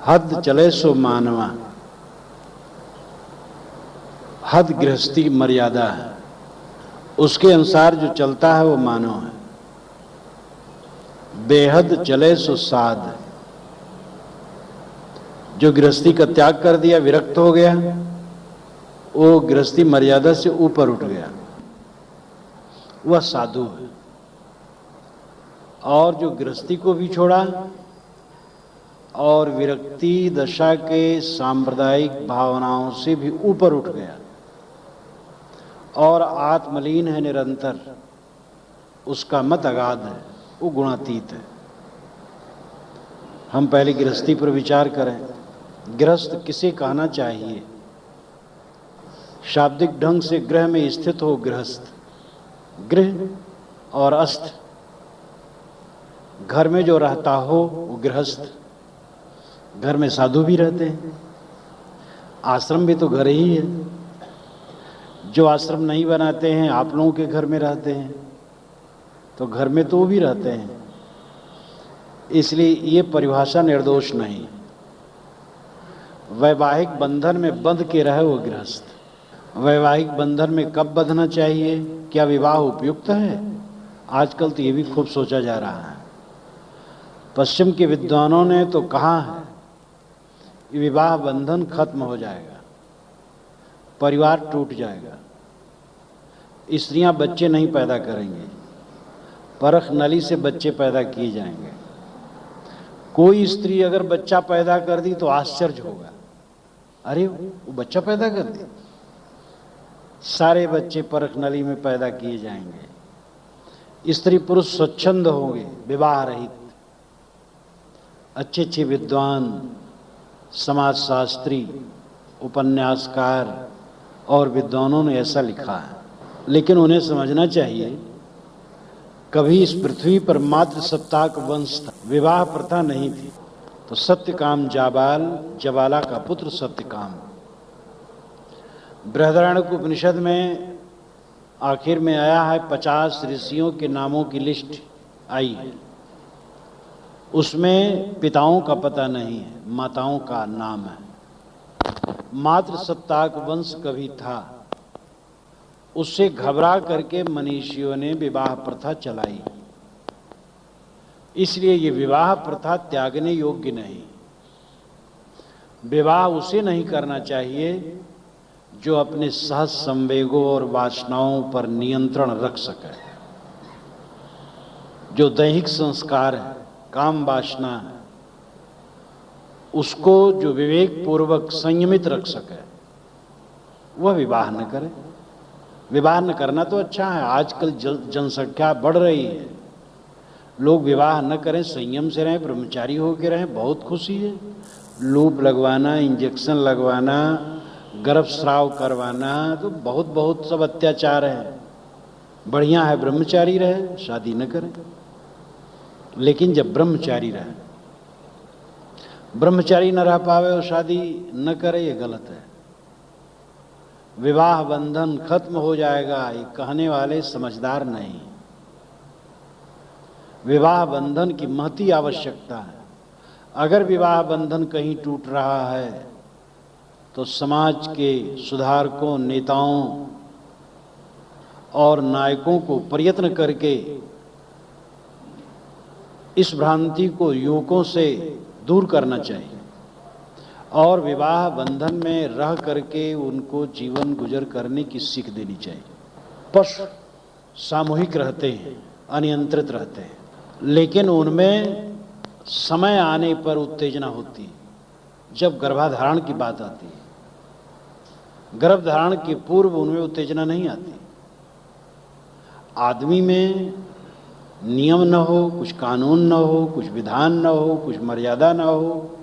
हद चले सो मानवा, हद गृहस्थी मर्यादा है, उसके अनुसार जो चलता है वो मानव है। बेहद चले सो साध, जो गृहस्थी का त्याग कर दिया, विरक्त हो गया, वो गृहस्थी मर्यादा से ऊपर उठ गया, वह साधु है। और जो गृहस्थी को भी छोड़ा और विरक्ति दशा के सांप्रदायिक भावनाओं से भी ऊपर उठ गया और आत्मलीन है निरंतर, उसका मत अगाध है, वो गुणातीत है। हम पहले गृहस्थी पर विचार करें। गृहस्थ किसे कहना चाहिए? शाब्दिक ढंग से गृह में स्थित हो गृहस्थ, गृह और अस्थ, घर में जो रहता हो वो गृहस्थ। घर में साधु भी रहते हैं, आश्रम भी तो घर ही है। जो आश्रम नहीं बनाते हैं, आप लोगों के घर में रहते हैं, तो घर में तो वो भी रहते हैं। इसलिए ये परिभाषा निर्दोष नहीं। वैवाहिक बंधन में बंध के रहे वो गृहस्थ। वैवाहिक बंधन में कब बंधना चाहिए? क्या विवाह उपयुक्त है? आजकल तो ये भी खूब सोचा जा रहा है। पश्चिम के विद्वानों ने तो कहा है कि विवाह बंधन खत्म हो जाएगा, परिवार टूट जाएगा, स्त्रियां बच्चे नहीं पैदा करेंगे, परख नली से बच्चे पैदा किए जाएंगे। कोई स्त्री अगर बच्चा पैदा कर दी तो आश्चर्य होगा, अरे वो बच्चा पैदा कर दी। सारे बच्चे परख नली में पैदा किए जाएंगे, स्त्री पुरुष स्वच्छंद होंगे, विवाह रहित। अच्छे अच्छे विद्वान, समाजशास्त्री, उपन्यासकार और विद्वानों ने ऐसा लिखा है। लेकिन उन्हें समझना चाहिए, कभी इस पृथ्वी पर मात्र सप्ताक वंश था, विवाह प्रथा नहीं थी। तो सत्यकाम जाबाल, जबाला का पुत्र सत्यकाम। बृहदारण्यक उपनिषद में आखिर में आया है 50 ऋषियों के नामों की लिस्ट आई है। उसमें पिताओं का पता नहीं है, माताओं का नाम है। मात्र सप्ताक वंश कभी था, उससे घबरा करके मनीषियों ने विवाह प्रथा चलाई। इसलिए ये विवाह प्रथा त्यागने योग्य नहीं। विवाह उसे नहीं करना चाहिए जो अपने सहज संवेगों और वासनाओं पर नियंत्रण रख सके। जो दैहिक संस्कार है, काम वासना है, उसको जो विवेक पूर्वक संयमित रख सके, वह विवाह न करे। विवाह न करना तो अच्छा है। आजकल जनसंख्या बढ़ रही है, लोग विवाह न करें, संयम से रहें, ब्रह्मचारी होकर रहें, बहुत खुशी है। लूप लगवाना, इंजेक्शन लगवाना, गर्भस्राव करवाना, तो बहुत बहुत सब अत्याचार है। बढ़िया है ब्रह्मचारी रहे, शादी न करें। लेकिन जब ब्रह्मचारी रहे, ब्रह्मचारी न रह पावे और शादी न करे, ये गलत है। विवाह बंधन खत्म हो जाएगा, ये कहने वाले समझदार नहीं। विवाह बंधन की महती आवश्यकता है। अगर विवाह बंधन कहीं टूट रहा है तो समाज के सुधारकों, नेताओं और नायकों को प्रयत्न करके इस भ्रांति को युवकों से दूर करना चाहिए और विवाह बंधन में रह करके उनको जीवन गुजर करने की सीख देनी चाहिए। पशु सामूहिक रहते हैं, अनियंत्रित रहते हैं, लेकिन उनमें समय आने पर उत्तेजना होती है। जब गर्भाधारण की बात आती है, गर्भधारण के पूर्व उनमें उत्तेजना नहीं आती। आदमी में नियम न हो, कुछ कानून न हो, कुछ विधान न हो, कुछ मर्यादा न हो,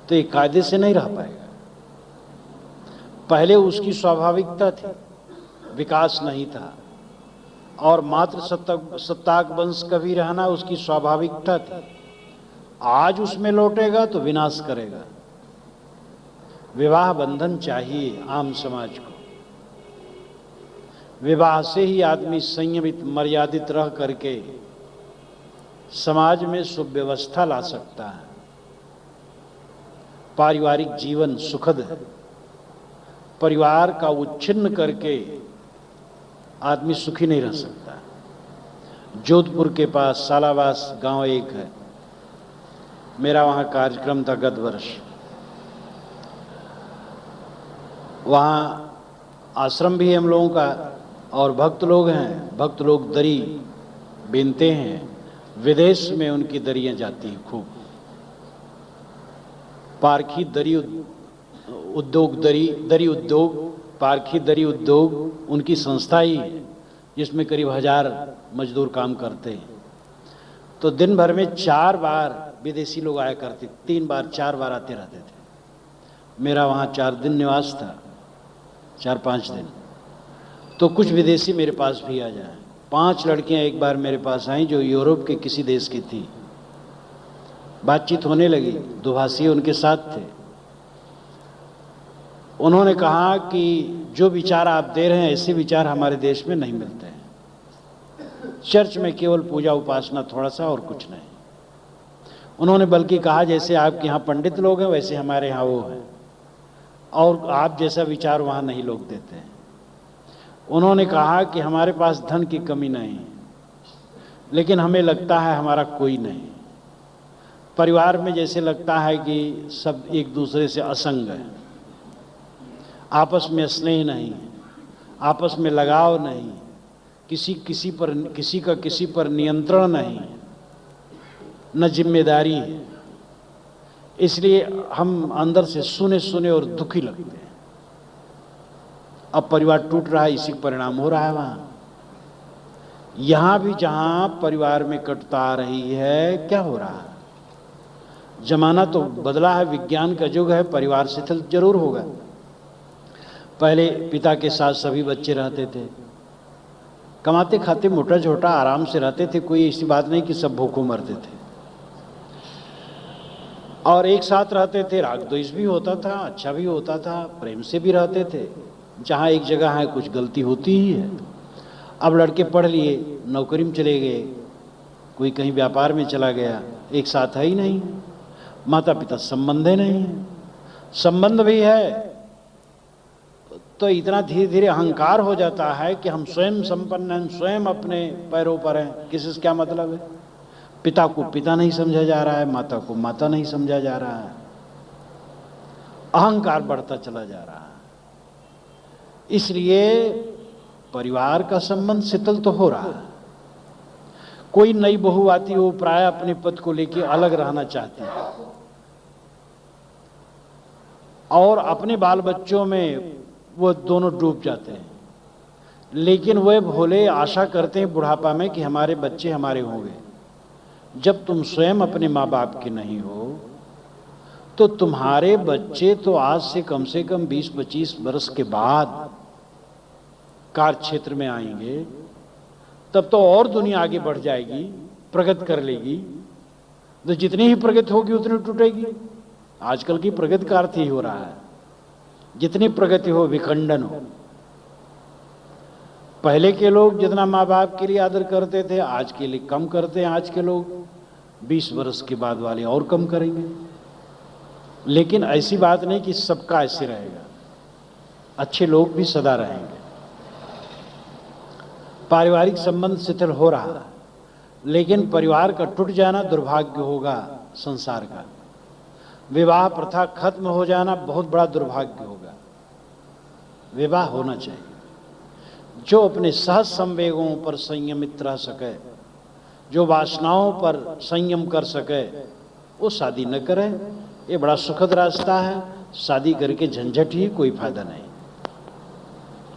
तो एक कायदे से नहीं रह पाएगा। पहले उसकी स्वाभाविकता थी, विकास नहीं था, और मात्र सप्ताक वंश कभी रहना उसकी स्वाभाविकता थी। आज उसमें लौटेगा तो विनाश करेगा। विवाह बंधन चाहिए आम समाज को। विवाह से ही आदमी संयमित, मर्यादित रह करके समाज में सुव्यवस्था ला सकता है। पारिवारिक जीवन सुखद है। परिवार का उच्छिन्न करके आदमी सुखी नहीं रह सकता। जोधपुर के पास सालावास गांव एक है, मेरा वहाँ कार्यक्रम था गत वर्ष। वहाँ आश्रम भी है हम लोगों का और भक्त लोग हैं। भक्त लोग दरी बीनते हैं, विदेश में उनकी दरियाँ जाती हैं खूब। पारखी दरी उद्योग, दरी उद्योग, पारखी दरी उद्योग उनकी संस्था ही है, जिसमें करीब 1000 मजदूर काम करते हैं। तो दिन भर में 4 बार विदेशी लोग आया करते, 3 बार 4 बार आते रहते थे। मेरा वहाँ 4 दिन निवास था, 4-5 दिन। तो कुछ विदेशी मेरे पास भी आ जाए। 5 लड़कियाँ एक बार मेरे पास आईं जो यूरोप के किसी देश की थी। बातचीत होने लगी, दुभाषी उनके साथ थे। उन्होंने कहा कि जो विचार आप दे रहे हैं ऐसे विचार हमारे देश में नहीं मिलते हैं। चर्च में केवल पूजा उपासना थोड़ा सा और कुछ नहीं। उन्होंने बल्कि कहा जैसे आपके यहाँ पंडित लोग हैं वैसे हमारे यहाँ वो हैं, और आप जैसा विचार वहाँ नहीं लोग देते हैं। उन्होंने कहा कि हमारे पास धन की कमी नहीं, लेकिन हमें लगता है हमारा कोई नहीं। परिवार में जैसे लगता है कि सब एक दूसरे से असंग है, आपस में स्नेह नहीं, आपस में लगाव नहीं, किसी का किसी पर नियंत्रण नहीं, न जिम्मेदारी है। इसलिए हम अंदर से सुने सुने और दुखी लगते हैं। अब परिवार टूट रहा है, इसी परिणाम हो रहा है वहाँ। यहाँ भी जहाँ परिवार में कटुता आ रही है, क्या हो रहा है? जमाना तो बदला है, विज्ञान का युग है, परिवार शिथिल जरूर होगा। पहले पिता के साथ सभी बच्चे रहते थे, कमाते खाते मोटा छोटा आराम से रहते थे। कोई ऐसी बात नहीं कि सब भूखों मरते थे, और एक साथ रहते थे। राग द्वेष भी होता था, अच्छा भी होता था, प्रेम से भी रहते थे। जहाँ एक जगह है कुछ गलती होती ही है। अब लड़के पढ़ लिए, नौकरी में चले गए, कोई कहीं व्यापार में चला गया, एक साथ है ही नहीं। माता पिता संबंध ही नहीं है, संबंध भी है तो इतना धीरे धीरे अहंकार हो जाता है कि हम स्वयं संपन्न हैं, स्वयं अपने पैरों पर हैं। किसी से क्या मतलब है? पिता को पिता नहीं समझा जा रहा है, माता को माता नहीं समझा जा रहा है। अहंकार बढ़ता चला जा रहा है। इसलिए परिवार का संबंध शिथिल तो हो रहा है। कोई नई बहू आती है, वो प्राय अपने पति को लेकर अलग रहना चाहती है, और अपने बाल बच्चों में वो दोनों डूब जाते हैं। लेकिन वे भोले आशा करते हैं बुढ़ापा में कि हमारे बच्चे हमारे होंगे। जब तुम स्वयं अपने माँ बाप के नहीं हो तो तुम्हारे बच्चे तो आज से कम 20-25 वर्ष के बाद कार्य क्षेत्र में आएंगे। तब तो और दुनिया आगे बढ़ जाएगी, प्रगति कर लेगी। तो जितनी ही प्रगति होगी उतनी टूटेगी। आजकल की प्रगति का अर्थ ही हो रहा है, जितनी प्रगति हो विखंडन हो। पहले के लोग जितना माँ बाप के लिए आदर करते थे, आज के लिए कम करते हैं। आज के लोग 20 वर्ष के बाद वाले और कम करेंगे। लेकिन ऐसी बात नहीं कि सबका ऐसे रहेगा, अच्छे लोग भी सदा रहेंगे। पारिवारिक संबंध शिथिल हो रहा है, लेकिन परिवार का टूट जाना दुर्भाग्य होगा संसार का। विवाह प्रथा खत्म हो जाना बहुत बड़ा दुर्भाग्य होगा। विवाह होना चाहिए। जो अपने सहज संवेगों पर संयमित रह सके, जो वासनाओं पर संयम कर सके, वो शादी न करे। ये बड़ा सुखद रास्ता है। शादी करके झंझट ही, कोई फायदा नहीं।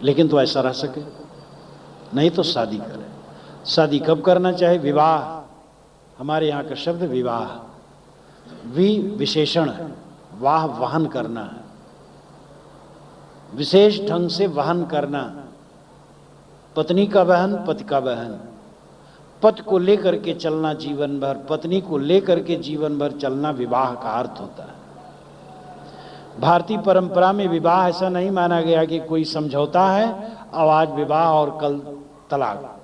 लेकिन तो ऐसा रह सके, नहीं तो शादी करे। शादी कब करना चाहिए? विवाह, हमारे यहाँ का शब्द विवाह, विशेषण है। वाह वाहन करना है, विशेष ढंग से वाहन करना। पत्नी का वहन, पति का वहन। पति को लेकर के चलना जीवन भर, पत्नी को लेकर के जीवन भर चलना विवाह का अर्थ होता है। भारतीय परंपरा में विवाह ऐसा नहीं माना गया कि कोई समझौता है और आज विवाह और कल तलाक।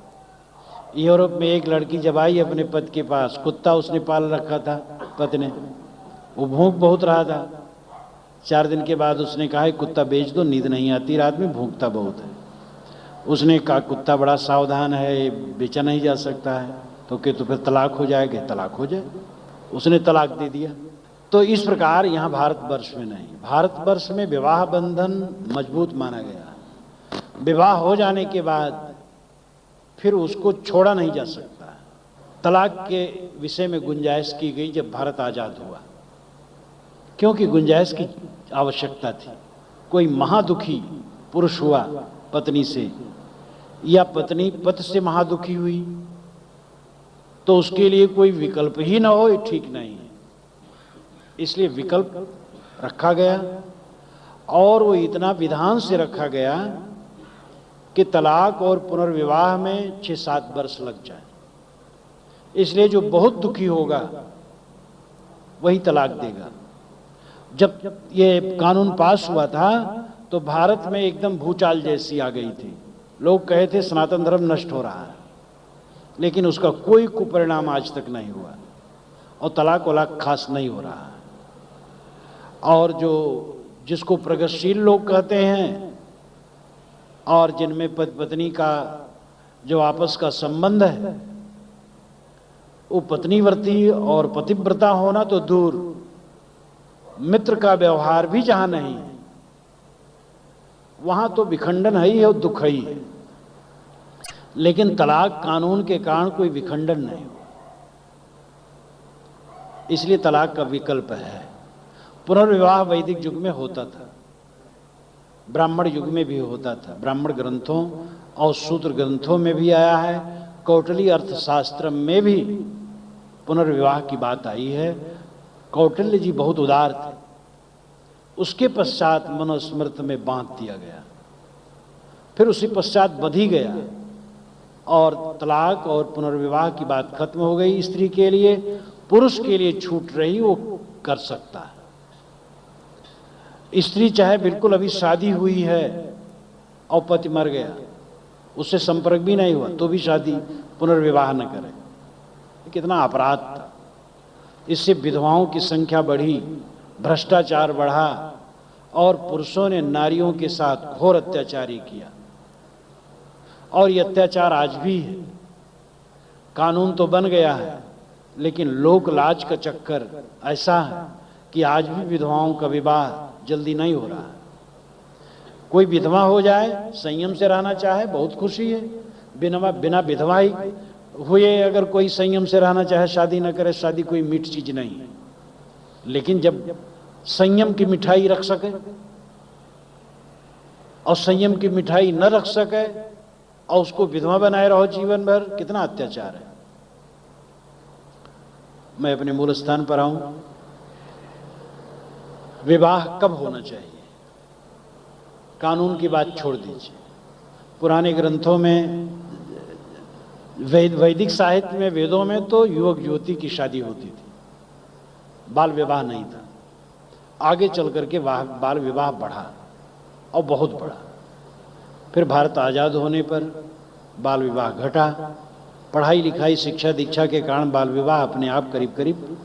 यूरोप में एक लड़की जब आई अपने पति के पास, कुत्ता उसने पाल रखा था पति ने, वो भूख बहुत रहा था, 4 दिन के बाद उसने कहा कुत्ता बेच दो, नींद नहीं आती रात में, भूखता बहुत है। उसने कहा कुत्ता बड़ा सावधान है, बेचा नहीं जा सकता है। तो कि तो फिर तलाक हो जाएगा, तलाक हो जाए। उसने तलाक दे दिया। तो इस प्रकार यहाँ भारतवर्ष में नहीं, भारतवर्ष में विवाह बंधन मजबूत माना गया। विवाह हो जाने के बाद फिर उसको छोड़ा नहीं जा सकता। तलाक के विषय में गुंजाइश की गई जब भारत आज़ाद हुआ, क्योंकि गुंजाइश की आवश्यकता थी। कोई महादुखी पुरुष हुआ पत्नी से, या पत्नी पति से महादुखी हुई, तो उसके लिए कोई विकल्प ही ना हो, ठीक नहीं है। इसलिए विकल्प रखा गया, और वो इतना विधान से रखा गया कि तलाक और पुनर्विवाह में 6-7 वर्ष लग जाए। इसलिए जो बहुत दुखी होगा वही तलाक देगा। जब ये कानून पास हुआ था तो भारत में एकदम भूचाल जैसी आ गई थी। लोग कहे थे सनातन धर्म नष्ट हो रहा है, लेकिन उसका कोई कुपरिणाम आज तक नहीं हुआ, और तलाक वलाक खास नहीं हो रहा है। और जो जिसको प्रगतिशील लोग कहते हैं, और जिनमें पति पत्नी का जो आपस का संबंध है, वो पत्नीव्रती और पतिव्रता होना तो दूर, मित्र का व्यवहार भी जहां नहीं है वहां तो विखंडन है ही है और दुख ही है। लेकिन तलाक कानून के कारण कोई विखंडन नहीं हो, इसलिए तलाक का विकल्प है। पुनर्विवाह वैदिक युग में होता था, ब्राह्मण युग में भी होता था, ब्राह्मण ग्रंथों और सूत्र ग्रंथों में भी आया है, कौटिल्य अर्थशास्त्र में भी पुनर्विवाह की बात आई है। कौटिल्य जी बहुत उदार थे। उसके पश्चात मनुस्मृति में बांध दिया गया, फिर उसी पश्चात बंध ही गया, और तलाक और पुनर्विवाह की बात खत्म हो गई। स्त्री के लिए, पुरुष के लिए छूट रही, वो कर सकता है। स्त्री चाहे बिल्कुल अभी शादी हुई है और पति मर गया, उससे संपर्क भी नहीं हुआ, तो भी शादी पुनर्विवाह न करे। कितना अपराध था। इससे विधवाओं की संख्या बढ़ी, भ्रष्टाचार बढ़ा, और पुरुषों ने नारियों के साथ घोर अत्याचारी किया, और ये अत्याचार आज भी है। कानून तो बन गया है, लेकिन लोक लाज का चक्कर ऐसा है कि आज भी विधवाओं का विवाह जल्दी नहीं हो रहा है। कोई विधवा हो जाए, संयम से रहना चाहे, बहुत खुशी है। बिना विधवा ही हुए अगर कोई संयम से रहना चाहे, शादी न करे, शादी कोई मीठ चीज नहीं है। लेकिन जब संयम की मिठाई रख सके और संयम की मिठाई न रख सके और उसको विधवा बनाए रहो जीवन भर, कितना अत्याचार है। मैं अपने मूल स्थान पर आऊं। विवाह कब होना चाहिए? कानून की बात छोड़ दीजिए। पुराने ग्रंथों में, वैदिक साहित्य में, वेदों में तो युवक युवती की शादी होती थी, बाल विवाह नहीं था। आगे चल करके बाल विवाह बढ़ा और बहुत बढ़ा। फिर भारत आज़ाद होने पर बाल विवाह घटा। पढ़ाई लिखाई, शिक्षा दीक्षा के कारण बाल विवाह अपने आप करीब करीब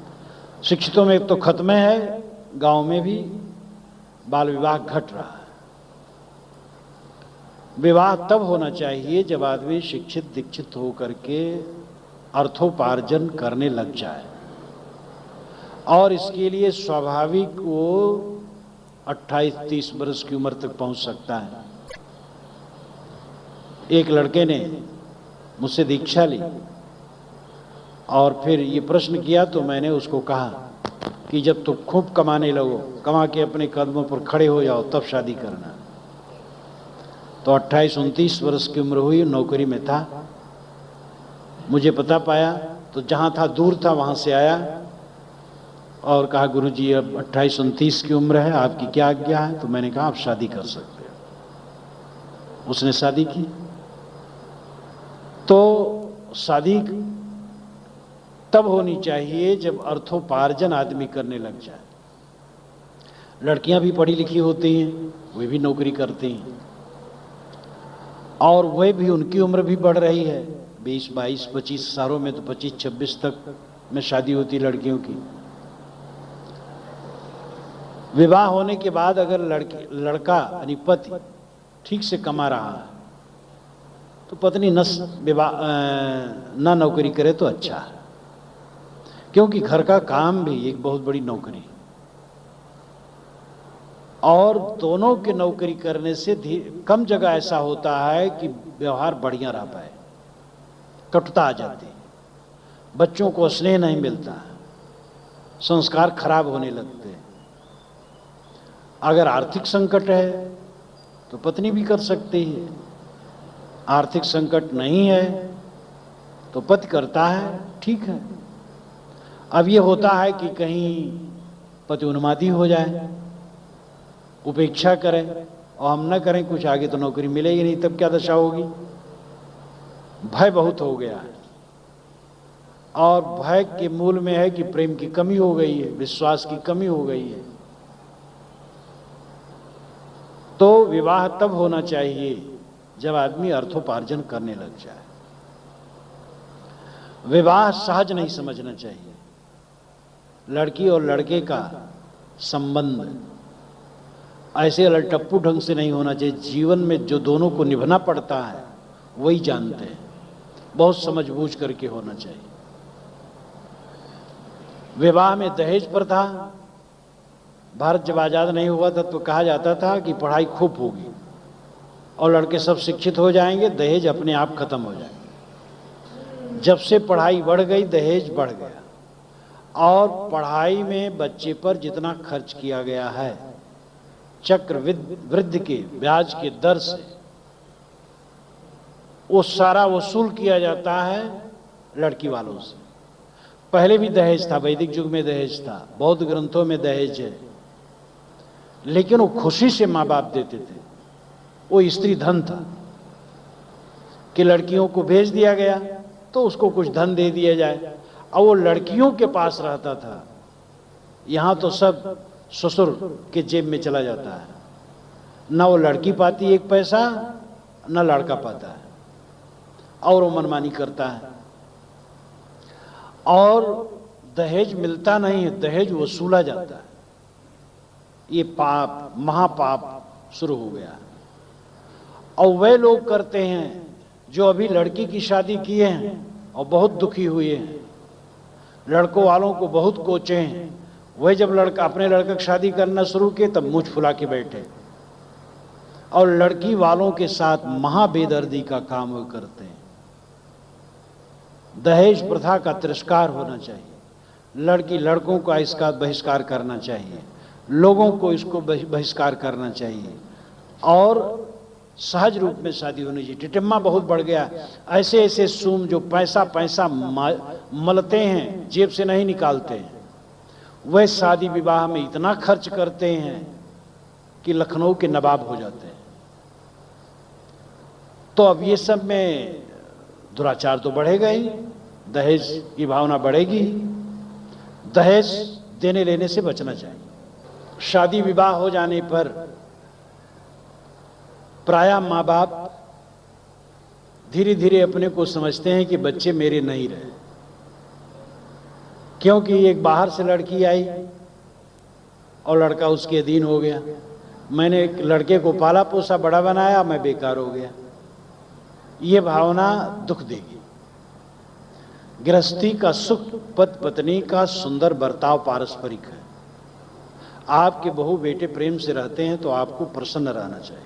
शिक्षितों में तो खत्म है, गांव में भी बाल विवाह घट रहा है। विवाह तब होना चाहिए जब आदमी शिक्षित दीक्षित होकर के अर्थोपार्जन करने लग जाए, और इसके लिए स्वाभाविक वो 28-30 वर्ष की उम्र तक पहुंच सकता है। एक लड़के ने मुझसे दीक्षा ली और फिर ये प्रश्न किया, तो मैंने उसको कहा कि जब तुम खूब कमाने लगो, कमा के अपने कदमों पर खड़े हो जाओ, तब शादी करना। तो 28-29 वर्ष की उम्र हुई, नौकरी में था। मुझे पता पाया तो जहाँ था दूर था, वहाँ से आया और कहा, गुरुजी अब 28-29 की उम्र है, आपकी क्या आज्ञा है? तो मैंने कहा आप शादी कर सकते हो। उसने शादी की। तो शादी तब होनी चाहिए जब अर्थोपार्जन आदमी करने लग जाए। लड़कियां भी पढ़ी लिखी होती हैं, वे भी नौकरी करती हैं, और वह भी, उनकी उम्र भी बढ़ रही है। 20, 22, 25 सालों में तो 25-26 तक में शादी होती लड़कियों की। विवाह होने के बाद अगर लड़का यानी पति ठीक से कमा रहा है तो पत्नी न नौकरी करे तो अच्छा है, क्योंकि घर का काम भी एक बहुत बड़ी नौकरी, और दोनों के नौकरी करने से कम जगह ऐसा होता है कि व्यवहार बढ़िया रह पाए, कटुता आ जाती है, बच्चों को स्नेह नहीं मिलता, संस्कार खराब होने लगते हैं। अगर आर्थिक संकट है तो पत्नी भी कर सकती है, आर्थिक संकट नहीं है तो पति करता है, ठीक है। अब ये होता है कि कहीं पति उन्मादी हो जाए, उपेक्षा करें और हम न करें कुछ, आगे तो नौकरी मिलेगी नहीं, तब क्या दशा होगी। भय बहुत हो गया है, और भय के मूल में है कि प्रेम की कमी हो गई है, विश्वास की कमी हो गई है। तो विवाह तब होना चाहिए जब आदमी अर्थोपार्जन करने लग जाए। विवाह सहज नहीं समझना चाहिए। लड़की और लड़के का संबंध ऐसे अलटप्पू ढंग से नहीं होना चाहिए। जीवन में जो दोनों को निभाना पड़ता है वही जानते हैं, बहुत समझ बूझ करके होना चाहिए। विवाह में दहेज प्रथा, भारत जब आजाद नहीं हुआ था तो कहा जाता था कि पढ़ाई खूब होगी और लड़के सब शिक्षित हो जाएंगे, दहेज अपने आप खत्म हो जाएगा। जब से पढ़ाई बढ़ गई दहेज बढ़ गया, और पढ़ाई में बच्चे पर जितना खर्च किया गया है चक्रवृद्धि के ब्याज के दर से, वो सारा वसूल किया जाता है लड़की वालों से। पहले भी दहेज था, वैदिक युग में दहेज था, बौद्ध ग्रंथों में दहेज है, लेकिन वो खुशी से माँ बाप देते थे। वो स्त्री धन था कि लड़कियों को भेज दिया गया तो उसको कुछ धन दे दिया जाए, और वो लड़कियों के पास रहता था। यहाँ तो सब ससुर के जेब में चला जाता है, ना वो लड़की पाती एक पैसा, ना लड़का पाता है, और वो मनमानी करता है। और दहेज मिलता नहीं है, दहेज वसूला जाता है। ये पाप, महापाप शुरू हो गया। और वह लोग करते हैं जो अभी लड़की की शादी किए हैं और बहुत दुखी हुए हैं, लड़कों वालों को बहुत कोचे हैं, वह जब लड़का अपने लड़के की शादी करना शुरू किए तब मुंह फुला के बैठे, और लड़की वालों के साथ महाबेदर्दी का काम वो करते हैं। दहेज प्रथा का तिरस्कार होना चाहिए। लड़की लड़कों का इसका बहिष्कार करना चाहिए, लोगों को इसको बहिष्कार करना चाहिए, और सहज रूप में शादी होनी चाहिए। टिटिम्मा बहुत बढ़ गया, ऐसे ऐसे सूम जो पैसा मलते हैं, जेब से नहीं निकालते हैं, वह शादी विवाह में इतना खर्च करते हैं कि लखनऊ के नवाब हो जाते हैं। तो अब ये सब में दुराचार तो बढ़ेगा ही, दहेज की भावना बढ़ेगी। दहेज देने लेने से बचना चाहिए। शादी विवाह हो जाने पर प्रायः माँ बाप धीरे धीरे अपने को समझते हैं कि बच्चे मेरे नहीं रहे, क्योंकि एक बाहर से लड़की आई और लड़का उसके अधीन हो गया। मैंने एक लड़के को पाला पोसा बड़ा बनाया, मैं बेकार हो गया। ये भावना दुख देगी। गृहस्थी का सुख पति पत्नी का सुंदर बर्ताव पारस्परिक है। आपके बहू बेटे प्रेम से रहते हैं तो आपको प्रसन्न रहना चाहिए।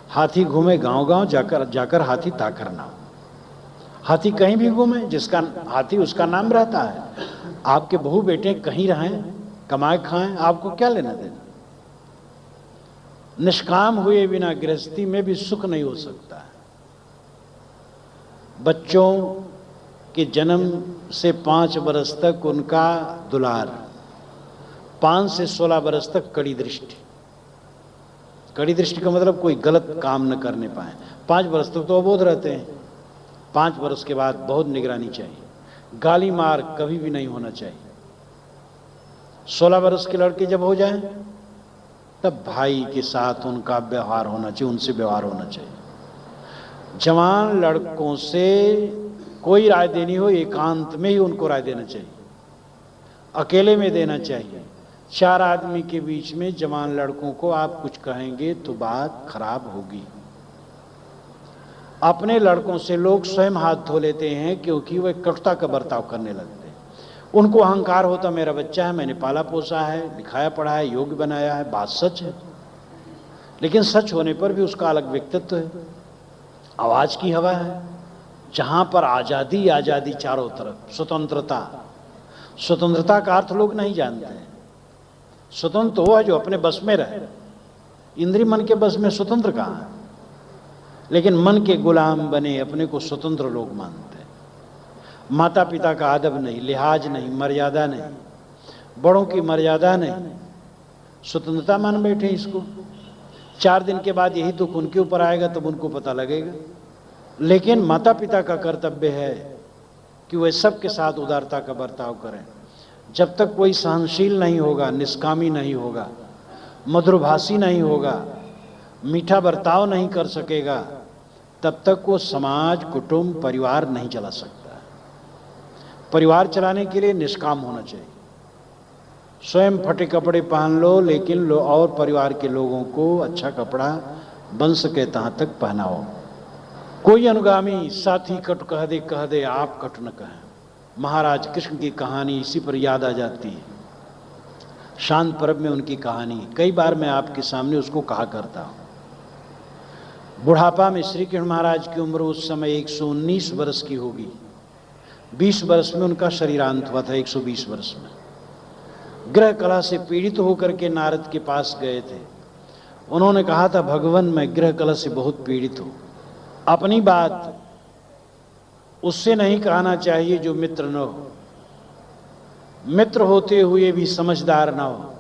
हाथी घूमे गांव गांव, जाकर हाथी ताकर ना हो। हाथी कहीं भी घूमे, जिसका हाथी उसका नाम रहता है। आपके बहू बेटे कहीं रहें, कमाए खाएं, आपको क्या लेना देना। निष्काम हुए बिना गृहस्थी में भी सुख नहीं हो सकता है। बच्चों के जन्म से 5 वर्ष तक उनका दुलार, 5 से 16 वर्ष तक कड़ी दृष्टि। कड़ी दृष्टि का मतलब कोई गलत काम न करने पाए। 5 वर्ष तक तो अबोध रहते हैं, 5 वर्ष के बाद बहुत निगरानी चाहिए। गाली मार कभी भी नहीं होना चाहिए। 16 वर्ष के लड़के जब हो जाएं तब भाई के साथ उनका व्यवहार होना चाहिए, उनसे व्यवहार होना चाहिए। जवान लड़कों से कोई राय देनी हो एकांत में ही उनको राय देना चाहिए, अकेले में देना चाहिए। चार आदमी के बीच में जवान लड़कों को आप कुछ कहेंगे तो बात खराब होगी। अपने लड़कों से लोग स्वयं हाथ धो लेते हैं क्योंकि वे कटुता का बर्ताव करने लगते हैं। उनको अहंकार होता मेरा बच्चा है, मैंने पाला पोसा है, लिखाया पढ़ा है, योग्य बनाया है। बात सच है, लेकिन सच होने पर भी उसका अलग व्यक्तित्व है, आवाज की हवा है। जहां पर आजादी आजादी चारों तरफ, स्वतंत्रता। स्वतंत्रता का अर्थ लोग नहीं जानते हैं। स्वतंत्र तो वो है जो अपने बस में रहे। इंद्रिय मन के बस में स्वतंत्र कहां है? लेकिन मन के गुलाम बने अपने को स्वतंत्र लोग मानते हैं। माता पिता का अदब नहीं, लिहाज नहीं, मर्यादा नहीं, बड़ों की मर्यादा नहीं, स्वतंत्रता मान बैठे इसको। 4 दिन के बाद यही दुख उनके ऊपर आएगा, तब उनको पता लगेगा। लेकिन माता पिता का कर्तव्य है कि वे सबके साथ उदारता का बर्ताव करें। जब तक कोई सहनशील नहीं होगा, निष्कामी नहीं होगा, मधुरभाषी नहीं होगा, मीठा बर्ताव नहीं कर सकेगा, तब तक वो समाज, कुटुंब, परिवार नहीं चला सकता। परिवार चलाने के लिए निष्काम होना चाहिए। स्वयं फटे कपड़े पहन लो, लेकिन और परिवार के लोगों को अच्छा कपड़ा बन सके तहां तक पहनाओ। कोई अनुगामी साथी कटु कह दे आप कटु न कहें। महाराज कृष्ण की कहानी इसी पर याद आ जाती है। शांत पर्व में उनकी कहानी कई बार मैं आपके सामने उसको कहा करता हूं। बुढ़ापा में श्री कृष्ण महाराज की उम्र उस समय 119 वर्ष की होगी। 20 वर्ष में उनका शरीरांत हुआ था। 120 वर्ष में ग्रह कला से पीड़ित होकर के नारद के पास गए थे। उन्होंने कहा था, भगवान मैं ग्रह कला से बहुत पीड़ित हूं। अपनी बात उससे नहीं कहना चाहिए जो मित्र न हो। मित्र होते हुए भी समझदार ना हो,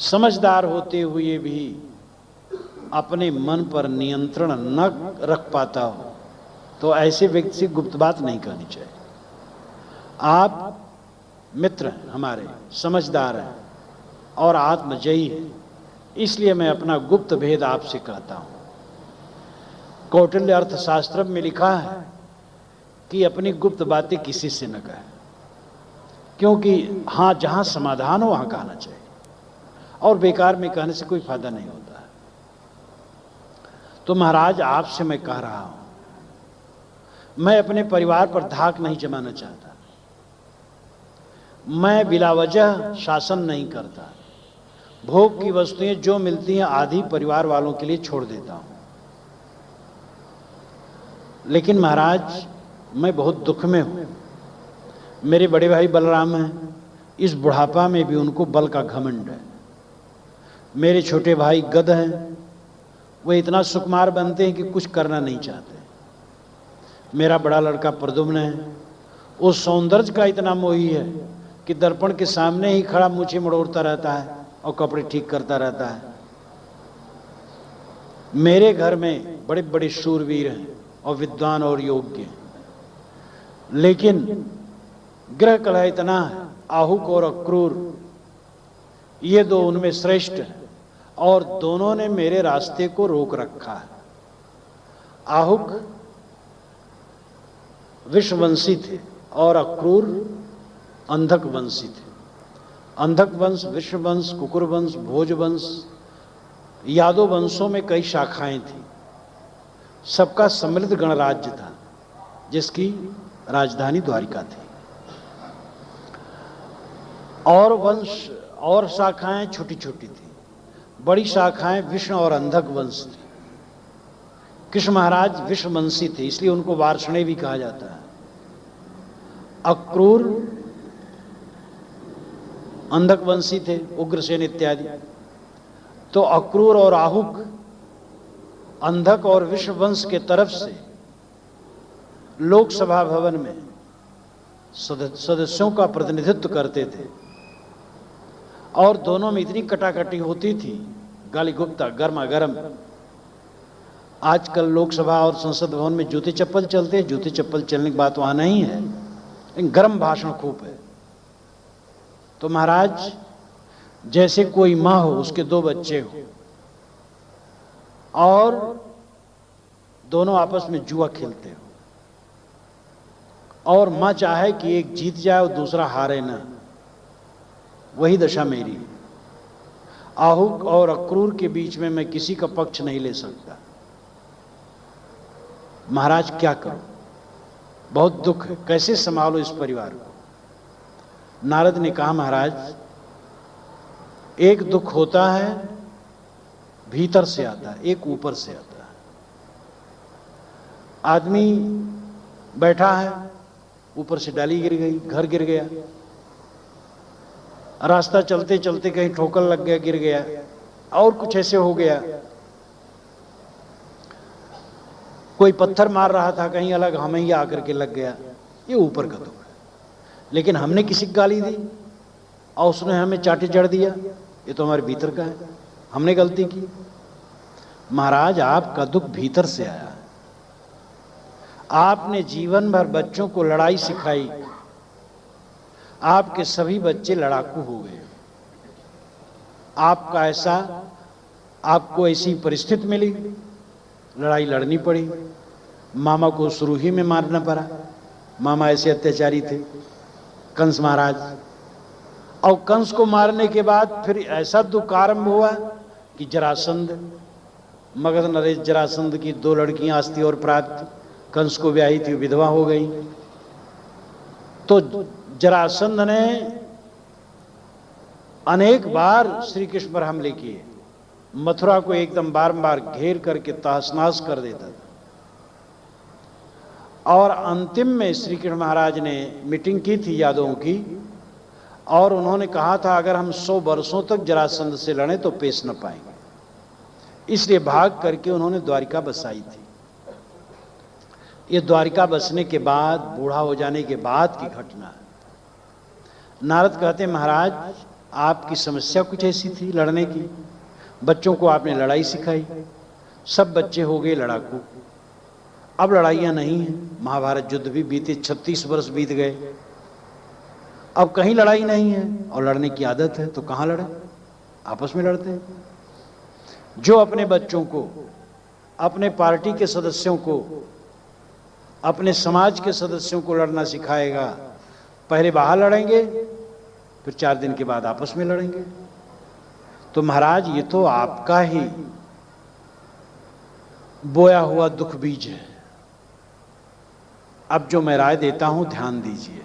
समझदार होते हुए भी अपने मन पर नियंत्रण न रख पाता हो, तो ऐसे व्यक्ति से गुप्त बात नहीं कहनी चाहिए। आप मित्र हैं हमारे, समझदार हैं और आत्मजयी हैं, इसलिए मैं अपना गुप्त भेद आपसे कहता हूं। कौटिल्य अर्थशास्त्र में लिखा है कि अपनी गुप्त बातें किसी से न कहें, क्योंकि हाँ जहां समाधान हो वहां कहना चाहिए, और बेकार में कहने से कोई फायदा नहीं होता है। तो महाराज आपसे मैं कह रहा हूं, मैं अपने परिवार पर धाक नहीं जमाना चाहता। मैं बिलावजह शासन नहीं करता। भोग की वस्तुएं जो मिलती हैं आधी परिवार वालों के लिए छोड़ देता हूं। लेकिन महाराज मैं बहुत दुख में हूं। मेरे बड़े भाई बलराम हैं, इस बुढ़ापा में भी उनको बल का घमंड है। मेरे छोटे भाई गद हैं, वो इतना सुकुमार बनते हैं कि कुछ करना नहीं चाहते। मेरा बड़ा लड़का प्रद्युम्न है, वो सौंदर्य का इतना मोही है कि दर्पण के सामने ही खड़ा मूछें मड़ोड़ता रहता है और कपड़े ठीक करता रहता है। मेरे घर में बड़े बड़े शूरवीर हैं और विद्वान और योग्य, लेकिन ग्रह कलह इतना है, आहुक और अक्रूर ये दो उनमें श्रेष्ठ हैं, और दोनों ने मेरे रास्ते को रोक रखा है। आहुक विश्ववंशी थे और अक्रूर अंधक वंशी थे। अंधक वंश, विश्ववंश, कुकुर वंश, भोजवंश, यादव वंशों में कई शाखाएं थी। सबका सम्मिलित गणराज्य था जिसकी राजधानी द्वारिका थी। और वंश और शाखाएं छोटी छोटी थी। बड़ी शाखाएं विष्णु और अंधक वंश थी। कृष्ण महाराज विश्ववंशी थे, इसलिए उनको वार्ष्णेय भी कहा जाता है। अक्रूर अंधक वंशी थे, उग्रसेन इत्यादि। तो अक्रूर और आहुक अंधक और विश्ववंश के तरफ से लोकसभा भवन में सदस्यों का प्रतिनिधित्व करते थे, और दोनों में इतनी कटाकटी होती थी, गाली गुप्ता, गर्मा गर्म। आजकल लोकसभा और संसद भवन में जूते चप्पल चलते हैं, जूते चप्पल चलने की बात वहां नहीं है, लेकिन गर्म भाषण खूब है। तो महाराज जैसे कोई माँ हो, उसके 2 बच्चे हो, और दोनों आपस में जुआ खेलते हो, और माँ चाहे कि एक जीत जाए और दूसरा हारे ना, वही दशा मेरी। आहुक और अक्रूर के बीच में मैं किसी का पक्ष नहीं ले सकता। महाराज क्या करूं, बहुत दुख है, कैसे संभालो इस परिवार को। नारद ने कहा, महाराज एक दुख होता है भीतर से आता है, एक ऊपर से आता है। आदमी बैठा है, ऊपर से डाली गिर गई, घर गिर गया, रास्ता चलते चलते कहीं ठोकर लग गया, गिर गया, और कुछ ऐसे हो गया, कोई पत्थर मार रहा था कहीं अलग, हमें ही आकर के लग गया, ये ऊपर का दुख है। लेकिन हमने किसी को गाली दी और उसने हमें चाटे जड़ दिया, ये तो हमारे भीतर का है, हमने गलती की। महाराज आपका दुख भीतर से आया है। आपने जीवन भर बच्चों को लड़ाई सिखाई, आपके सभी बच्चे लड़ाकू हो गए। आपका ऐसा, आपको ऐसी परिस्थिति मिली, लड़ाई लड़नी पड़ी। मामा को शुरू ही में मारना पड़ा, मामा ऐसे अत्याचारी थे कंस महाराज। और कंस को मारने के बाद फिर ऐसा दुख आरंभ हुआ कि जरासंध, मगध नरेश जरासंध की 2 लड़कियां अस्ति और प्राप्त कंस को ब्याही थी, विधवा हो गई। तो जरासंध ने अनेक बार श्री कृष्ण पर हमले किए, मथुरा को एकदम बारंबार घेर करके तहस-नहस कर देता था। और अंतिम में श्री कृष्ण महाराज ने मीटिंग की थी यादवों की, और उन्होंने कहा था अगर हम 100 वर्षों तक जरासंध से लड़े तो पेश न पाएंगे, इसलिए भाग करके उन्होंने द्वारिका बसाई थी। ये द्वारिका बसने के बाद, बूढ़ा हो जाने के बाद की घटना है। नारद कहते हैं, महाराज आपकी समस्या कुछ ऐसी थी लड़ने की, बच्चों को आपने लड़ाई सिखाई, सब बच्चे हो गए लड़ाकू, अब लड़ाइयाँ नहीं हैं। महाभारत युद्ध भी बीते, 36 वर्ष बीत गए, अब कहीं लड़ाई नहीं है, और लड़ने की आदत है तो कहाँ लड़े, आपस में लड़ते हैं। जो अपने बच्चों को, अपने पार्टी के सदस्यों को, अपने समाज के सदस्यों को लड़ना सिखाएगा, पहले बाहर लड़ेंगे, फिर 4 दिन के बाद आपस में लड़ेंगे। तो महाराज ये तो आपका ही बोया हुआ दुख बीज है। अब जो मैं राय देता हूं ध्यान दीजिए।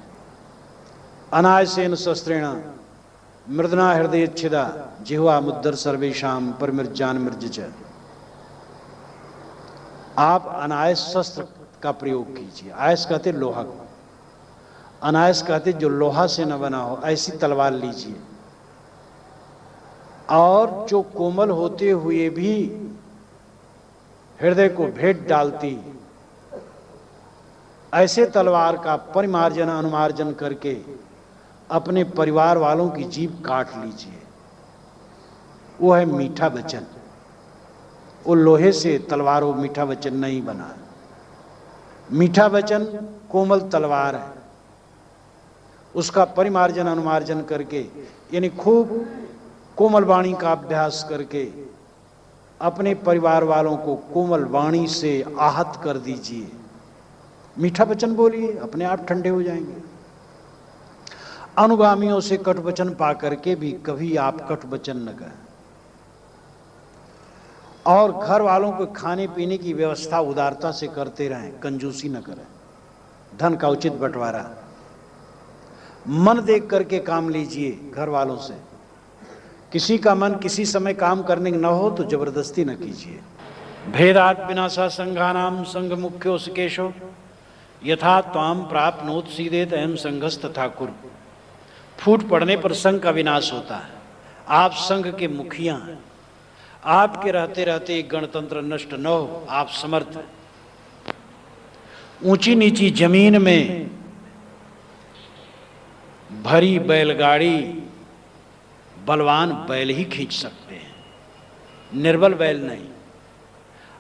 अनायसेन शस्त्रेण मृदना हृदय छिदा जिह्वा मुद्दर सर्वेशाम परमिर्जान मृज। आप अनायस शस्त्र का प्रयोग कीजिए। आयस कहते लोहा को, अनायस कहते जो लोहा से न बना हो, ऐसी तलवार लीजिए, और जो कोमल होते हुए भी हृदय को भेद डालती, ऐसे तलवार का परिमार्जन अनुमार्जन करके अपने परिवार वालों की जीभ काट लीजिए। वो है मीठा वचन। वो लोहे से तलवार, वो मीठा वचन नहीं बना। मीठा वचन कोमल तलवार है, उसका परिमार्जन अनुमार्जन करके, यानी खूब कोमल वाणी का अभ्यास करके अपने परिवार वालों को कोमल वाणी से आहत कर दीजिए। मीठा वचन बोलिए, अपने आप ठंडे हो जाएंगे। अनुगामियों से कट वचन पा करके भी कभी आप कट वचन न करें। और घर वालों को खाने पीने की व्यवस्था उदारता से करते रहें, कंजूसी न करें। धन का उचित बंटवारा, मन देख करके काम लीजिए घर वालों से। किसी का मन किसी समय काम करने न हो तो जबरदस्ती न कीजिए। भेदात विनाशा संघानाम संघ मुख्यो सुकेशो यथा त्वाम प्राप्नोत सीदेत अहम संघस तथा कुरु। फूट पड़ने पर संघ का विनाश होता है। आप संघ के मुखिया हैं, आपके रहते रहते एक गणतंत्र नष्ट न हो, आप समर्थ हैं। ऊंची नीची जमीन में भरी बैलगाड़ी बलवान बैल ही खींच सकते हैं, निर्बल बैल नहीं।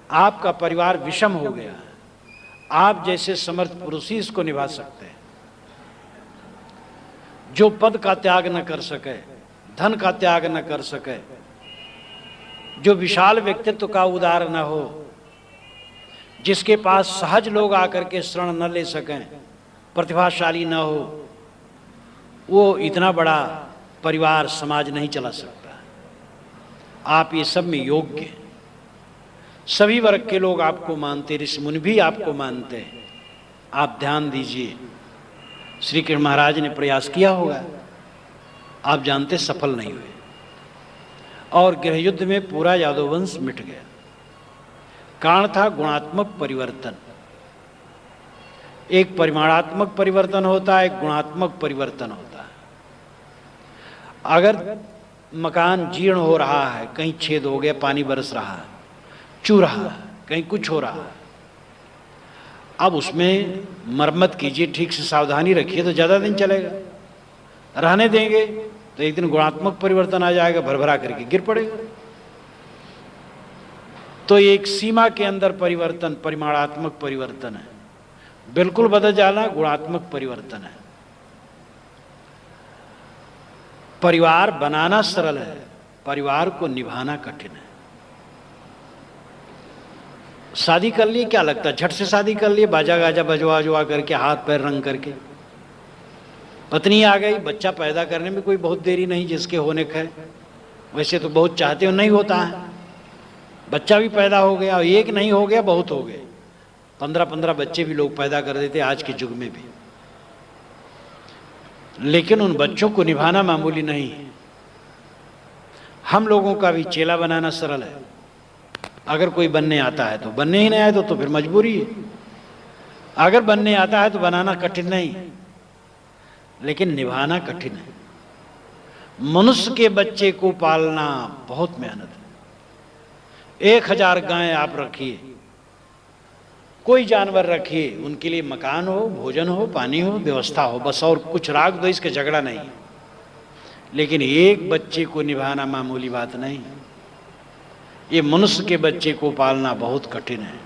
आपका परिवार विषम हो गया है, आप जैसे समर्थ पुरुष ही इसको निभा सकते हैं। जो पद का त्याग न कर सके, धन का त्याग न कर सके, जो विशाल व्यक्तित्व का उदार न हो, जिसके पास सहज लोग आकर के शरण न ले सकें, प्रतिभाशाली न हो, वो इतना बड़ा परिवार समाज नहीं चला सकता। आप ये सब में योग्य हैं। सभी वर्ग के लोग आपको मानते, ऋषि मुनि भी आपको मानते हैं। आप ध्यान दीजिए, श्री कृष्ण महाराज ने प्रयास किया होगा, आप जानते सफल नहीं हुए, और गृह युद्ध में पूरा यादव वंश मिट गया। कारण था गुणात्मक परिवर्तन। एक परिमाणात्मक परिवर्तन होता है, एक गुणात्मक परिवर्तन होता है। अगर मकान जीर्ण हो रहा है, कहीं छेद हो गया, पानी बरस रहा है, चू रहा है, कहीं कुछ हो रहा है, अब उसमें मरम्मत कीजिए, ठीक से सावधानी रखिए तो ज़्यादा दिन चलेगा। रहने देंगे तो एक दिन गुणात्मक परिवर्तन आ जाएगा, भरभरा करके गिर पड़ेगा। तो एक सीमा के अंदर परिवर्तन परिमाणात्मक परिवर्तन है, बिल्कुल बदल जाना गुणात्मक परिवर्तन है। परिवार बनाना सरल है, परिवार को निभाना कठिन है। शादी कर लिए, क्या लगता है झट से शादी कर लिए, बाजा गाजा बजवा जुआ करके, हाथ पैर रंग करके, पत्नी आ गई, बच्चा पैदा करने में कोई बहुत देरी नहीं, जिसके होने का है। वैसे तो बहुत चाहते हो, नहीं होता है, बच्चा भी पैदा हो गया, और एक नहीं हो गया बहुत हो गए, 15-15 बच्चे भी लोग पैदा कर देते आज के युग में भी। लेकिन उन बच्चों को निभाना मामूली नहीं है। हम लोगों का भी चेला बनाना सरल है। अगर कोई बनने आता है तो, बनने ही नहीं आए तो फिर मजबूरी है। अगर बनने आता है तो बनाना कठिन नहीं, लेकिन निभाना कठिन है। मनुष्य के बच्चे को पालना बहुत मेहनत है। 1000 गाय आप रखिए, कोई जानवर रखिए, उनके लिए मकान हो, भोजन हो, पानी हो, व्यवस्था हो, बस, और कुछ राग दो, इसका झगड़ा नहीं। लेकिन एक बच्चे को निभाना मामूली बात नहीं। ये मनुष्य के बच्चे को पालना बहुत कठिन है।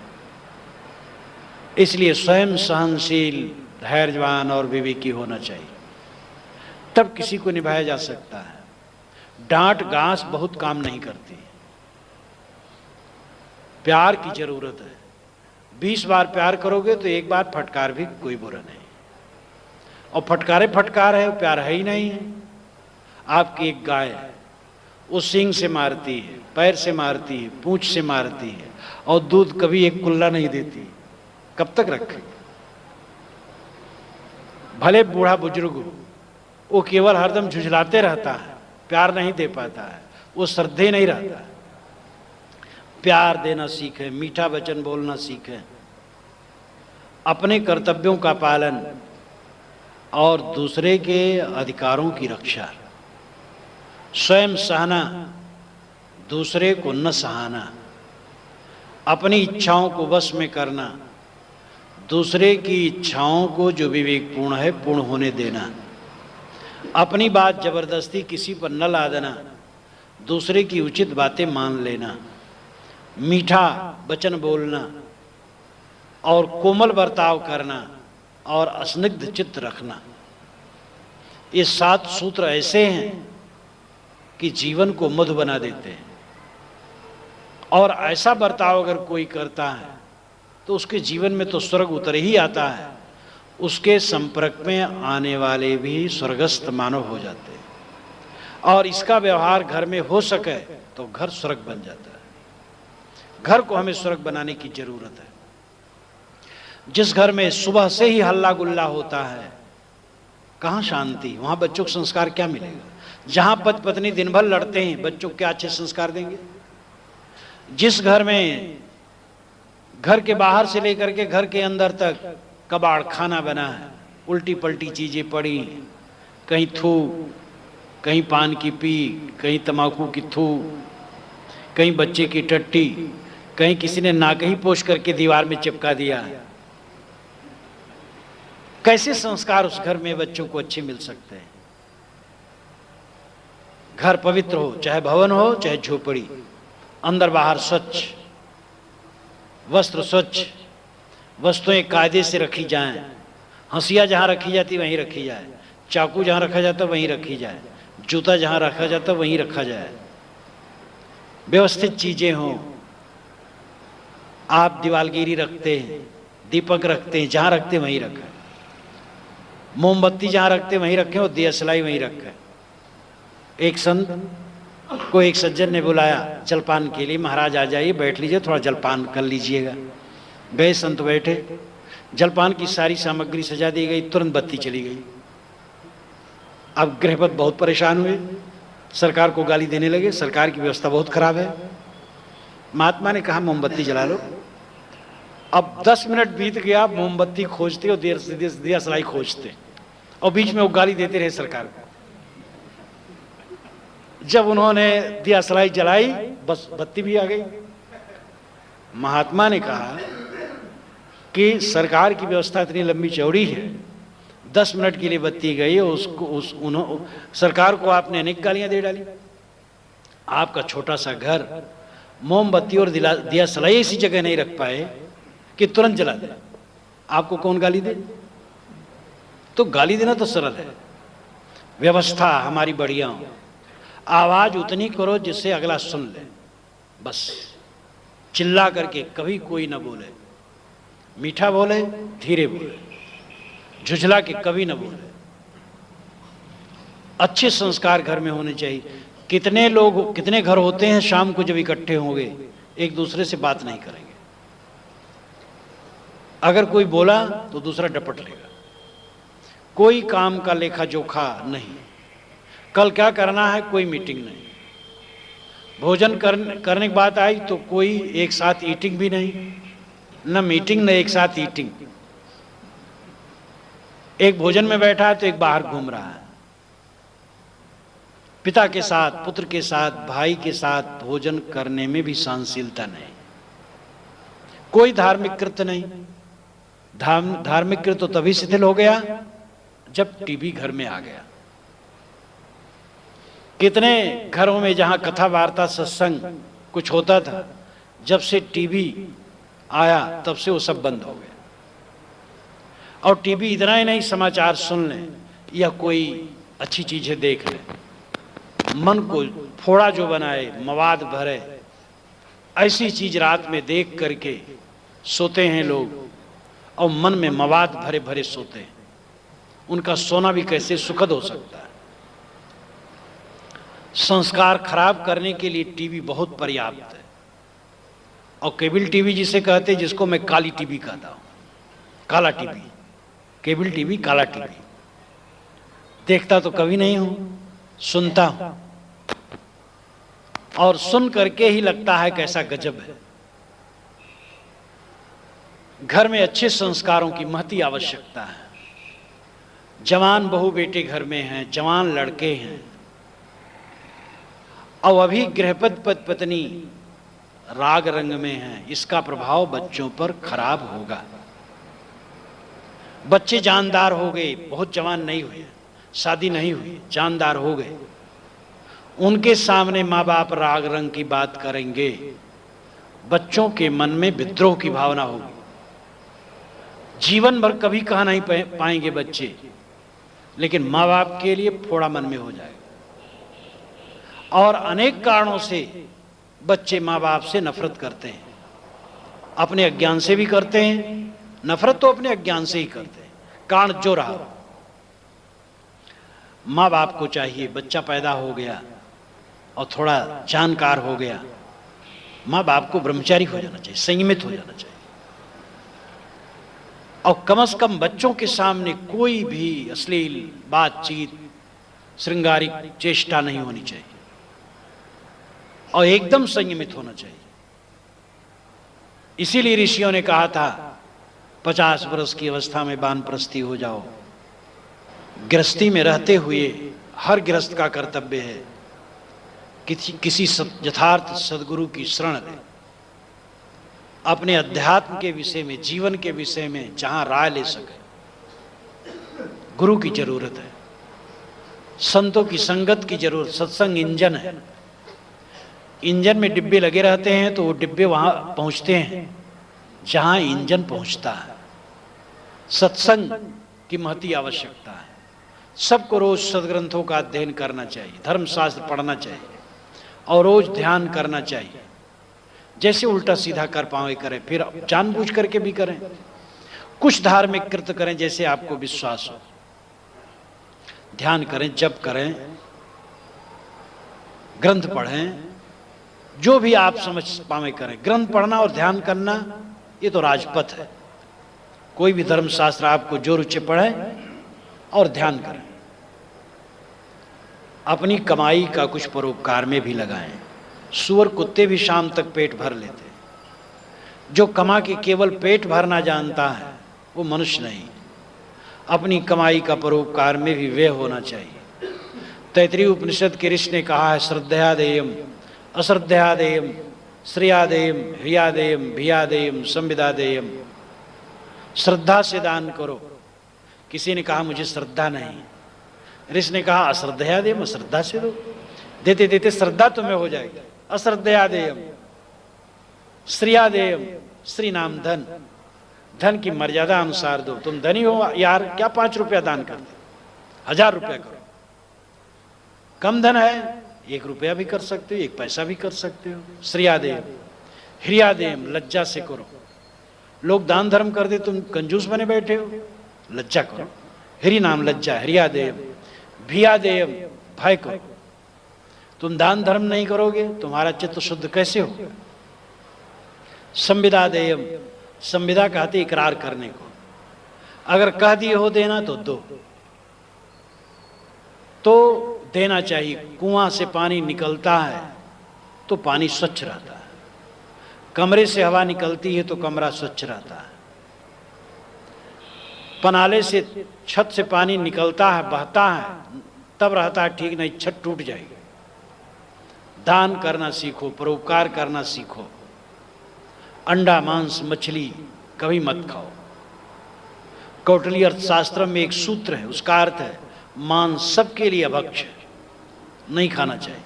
इसलिए स्वयं सहनशील, धैर्यवान और विवेकी होना चाहिए, तब किसी को निभाया जा सकता है। डांट गांस बहुत काम नहीं करती, प्यार की जरूरत है। 20 बार प्यार करोगे तो एक बार फटकार भी कोई बुरा नहीं, और फटकार है, प्यार है ही नहीं है। आपकी एक गाय है, वो सींग से मारती है, पैर से मारती है, पूंछ से मारती है, और दूध कभी एक कुल्ला नहीं देती, कब तक रखे? भले बूढ़ा बुजुर्ग हो, वो केवल हरदम झुझलाते रहता है, प्यार नहीं दे पाता है, वो श्रद्धेय नहीं रहता। प्यार देना सीखें, मीठा वचन बोलना सीखें, अपने कर्तव्यों का पालन और दूसरे के अधिकारों की रक्षा, स्वयं सहना, दूसरे को न सहाना, अपनी इच्छाओं को वश में करना, दूसरे की इच्छाओं को जो विवेकपूर्ण है पूर्ण होने देना, अपनी बात जबरदस्ती किसी पर न लादना, दूसरे की उचित बातें मान लेना, मीठा वचन बोलना और कोमल बर्ताव करना और स्निग्ध चित्त रखना। ये 7 सूत्र ऐसे हैं कि जीवन को मधु बना देते हैं। और ऐसा बर्ताव अगर कोई करता है तो उसके जीवन में तो स्वर्ग उतर ही आता है, उसके संपर्क में आने वाले भी स्वर्गस्थ मानव हो जाते हैं। और इसका व्यवहार घर में हो सके तो घर स्वर्ग बन जाता है। घर को हमें स्वर्ग बनाने की जरूरत है। जिस घर में सुबह से ही हल्ला गुल्ला होता है, कहाँ शांति, वहां बच्चों को संस्कार क्या मिलेगा? जहां पति पत्नी दिन भर लड़ते हैं, बच्चों को क्या अच्छे संस्कार देंगे? जिस घर में घर के बाहर से लेकर के घर के अंदर तक कबाड़ खाना बना है, उल्टी पलटी चीजें पड़ी, कहीं थू, कहीं पान की पी, कहीं तंबाकू की थू, कहीं बच्चे की टट्टी, कहीं किसी ने नाक ही पोंछ करके दीवार में चिपका दिया, कैसे संस्कार उस घर में बच्चों को अच्छे मिल सकते हैं? घर पवित्र हो, चाहे भवन हो चाहे झोपड़ी, अंदर बाहर स्वच्छ, वस्त्र स्वच्छ, वस्तुएं कायदे से रखी जाएं, हंसिया जहां रखी जाती वहीं रखी जाए, चाकू जहां रखा जाता वहीं रखी जाए, जूता जहां रखा जाता वहीं रखा जाए, व्यवस्थित चीजें हों। आप दीवालगिरी रखते हैं, दीपक रखते हैं, जहां रखते वहीं रखें, मोमबत्ती जहां रखते वहीं रखें और दिया सलाई वहीं रखें। एक संत को एक सज्जन ने बुलाया जलपान के लिए, महाराज आ जाइए, बैठ लीजिए, थोड़ा जलपान कर लीजिएगा। गए संत, बैठे, जलपान की सारी सामग्री सजा दी गई, तुरंत बत्ती चली गई। अब गृहपति बहुत परेशान हुए, सरकार को गाली देने लगे, सरकार की व्यवस्था बहुत खराब है। महात्मा ने कहा मोमबत्ती जला लो। अब 10 मिनट बीत गया, मोमबत्ती खोजते और देर से दिया सलाई खोजते, और बीच में वो गाली देते रहे सरकार को। जब उन्होंने दिया सलाई जलाई, बस बत्ती भी आ गई। महात्मा ने कहा कि सरकार की व्यवस्था इतनी लंबी चौड़ी है, 10 मिनट के लिए बत्ती गई, उसको सरकार को आपने अनेक गालियां दे डाली। आपका छोटा सा घर मोमबत्ती और दिया सलाई ऐसी जगह नहीं रख पाए कि तुरंत जला दे, आपको कौन गाली दे? तो गाली देना तो सरल है, व्यवस्था हमारी बढ़िया हो, आवाज उतनी करो जिससे अगला सुन ले, बस चिल्ला करके कभी कोई ना बोले, मीठा बोले, धीरे बोले, झुझला के कभी ना बोले। अच्छे संस्कार घर में होने चाहिए। कितने लोग, कितने घर होते हैं शाम को जब इकट्ठे होंगे एक दूसरे से बात नहीं करेंगे, अगर कोई बोला तो दूसरा डपट लेगा, कोई काम का लेखा जोखा नहीं, कल क्या करना है कोई मीटिंग नहीं, भोजन करने की बात आई तो कोई एक साथ ईटिंग भी नहीं, न मीटिंग न एक साथ ईटिंग। एक भोजन में बैठा है तो एक बाहर घूम रहा है। पिता के साथ, पुत्र के साथ, भाई के साथ भोजन करने में भी सहनशीलता नहीं, कोई धार्मिक कृत्य नहीं। धार्मिक कृत्य तो तभी शिथिल हो गया जब टीवी घर में आ गया। कितने घरों में जहां कथा वार्ता सत्संग कुछ होता था, जब से टीवी आया तब से वो सब बंद हो गया। और टीवी इतना ही नहीं, समाचार सुन लें या कोई अच्छी चीजें देख लें, मन को फोड़ा जो बनाए, मवाद भरे, ऐसी चीज रात में देख करके सोते हैं लोग, और मन में मवाद भरे भरे सोते हैं। उनका सोना भी कैसे सुखद हो सकता है। संस्कार खराब करने के लिए टीवी बहुत पर्याप्त है। और केबल टीवी जिसे कहते हैं, जिसको मैं काली टीवी कहता हूं, काला टीवी, केबल टीवी काला टीवी, देखता तो कभी नहीं हूं, सुनता हूं, और सुन करके ही लगता है कैसा गजब है। घर में अच्छे संस्कारों की महती आवश्यकता है। जवान बहू बेटे घर में हैं, जवान लड़के हैं, और अभी गृहपति पत्नी राग रंग में हैं, इसका प्रभाव बच्चों पर खराब होगा। बच्चे जानदार हो गए, बहुत जवान नहीं हुए, शादी नहीं हुई, जानदार हो गए, उनके सामने माँ बाप राग रंग की बात करेंगे, बच्चों के मन में विद्रोह की भावना होगी। जीवन भर कभी कहा नहीं पाएंगे बच्चे, लेकिन माँ बाप के लिए फोड़ा मन में हो जाएगा। और अनेक कारणों से बच्चे माँ बाप से नफरत करते हैं, अपने अज्ञान से भी करते हैं, नफरत तो अपने अज्ञान से ही करते हैं, कारण जो रहा। माँ बाप को चाहिए, बच्चा पैदा हो गया और थोड़ा जानकार हो गया, माँ बाप को ब्रह्मचारी हो जाना चाहिए, संयमित हो जाना चाहिए, और कम से कम बच्चों के सामने कोई भी अश्लील बातचीत, श्रृंगारिक चेष्टा नहीं होनी चाहिए, और एकदम संयमित होना चाहिए। इसीलिए ऋषियों ने कहा था 50 वर्ष की अवस्था में वानप्रस्थी हो जाओ। गृहस्थी में रहते हुए हर गृहस्थ का कर्तव्य है किसी यथार्थ सद्गुरु की शरण ले, अपने अध्यात्म के विषय में, जीवन के विषय में जहां राय ले सके। गुरु की जरूरत है, संतों की संगत की जरूरत। सत्संग इंजन है, इंजन में डिब्बे लगे रहते हैं तो वो डिब्बे वहां पहुंचते हैं जहां इंजन पहुंचता है। सत्संग की महती आवश्यकता है। सबको रोज सदग्रंथों का अध्ययन करना चाहिए, धर्मशास्त्र पढ़ना चाहिए, और रोज ध्यान करना चाहिए। जैसे उल्टा सीधा कर पाए करें, फिर जानबूझ करके भी करें। कुछ धार्मिक कृत्य करें जैसे आपको विश्वास हो, ध्यान करें, जप करें, ग्रंथ पढ़ें, जो भी आप समझ पावे करें। ग्रंथ पढ़ना और ध्यान करना ये तो राजपथ है। कोई भी धर्मशास्त्र आपको जो रुचि पढ़े और ध्यान करें। अपनी कमाई का कुछ परोपकार में भी लगाएं। सूअर कुत्ते भी शाम तक पेट भर लेते। जो कमा के केवल पेट भरना जानता है वो मनुष्य नहीं। अपनी कमाई का परोपकार में भी व्यय होना चाहिए। तैत्तिरीय उपनिषद के ऋषि ने कहा है, श्रद्धयादेयम अश्रद्धयादेयम श्रेयादेयम ह्रियादेयम भियादेयम संविदादेयम। श्रद्धा से दान करो। किसी ने कहा मुझे श्रद्धा नहीं, ऋषि ने कहा अश्रद्धयादेयम, अश्रद्धा से दो। देते देते श्रद्धा तुम्हें हो जाएगी। अश्रद्धयादेयम श्रेयादेयम, श्री नाम धन, धन की मर्यादा अनुसार दो। तुम धनी हो यार, क्या 5 रुपया दान कर दे, 1000 रुपया करो। कम धन है, 1 रुपया भी कर सकते हो, 1 पैसा भी कर सकते हो। श्रेयादेयम ह्रियादेयम, लज्जा से करो। लोग दान धर्म कर दे, तुम कंजूस बने बैठे हो, लज्जा करो। ह्री नाम लज्जा, ह्रियादेयम भियादेयम, भय करो। तुम दान धर्म नहीं करोगे, तुम्हारा चित्त शुद्ध कैसे होगा। संविदादेयम, संविदा कहते इकरार करने को। अगर कह दिए हो देना तो दो, तो देना चाहिए। कुआं से पानी निकलता है तो पानी स्वच्छ रहता है। कमरे से हवा निकलती है तो कमरा स्वच्छ रहता है। पनाले से छत से पानी निकलता है, बहता है, तब रहता है ठीक, नहीं छत टूट जाएगी। दान करना सीखो, परोपकार करना सीखो। अंडा मांस मछली कभी मत खाओ। कौटिल्य अर्थशास्त्र में एक सूत्र है, उसका अर्थ है मांस सबके लिए अभक्ष्य है, नहीं खाना चाहिए।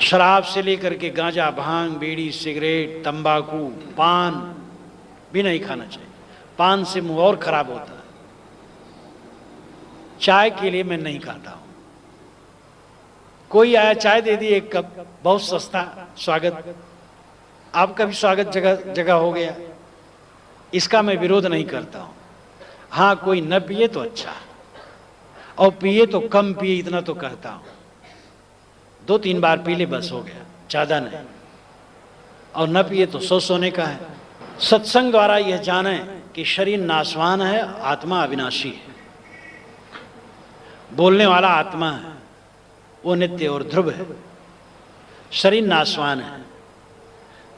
शराब से लेकर के गांजा, भांग, बीड़ी, सिगरेट, तंबाकू, पान भी नहीं खाना चाहिए। पान से मुंह और खराब होता है। चाय के लिए मैं नहीं खाता हूं। कोई आया चाय दे दी 1 कप, बहुत सस्ता, स्वागत, आपका भी स्वागत जगह जगह हो गया। इसका मैं विरोध नहीं करता हूं। हाँ, कोई न पिए तो अच्छा, और पिए तो कम पिए, इतना तो कहता हूं। 2-3 बार पी ले बस हो गया, ज्यादा नहीं। और न पिए तो सोने का है। सत्संग द्वारा यह जाने कि शरीर नाशवान है, आत्मा अविनाशी है। बोलने वाला आत्मा है, वो नित्य और ध्रुव है। शरीर नाशवान है।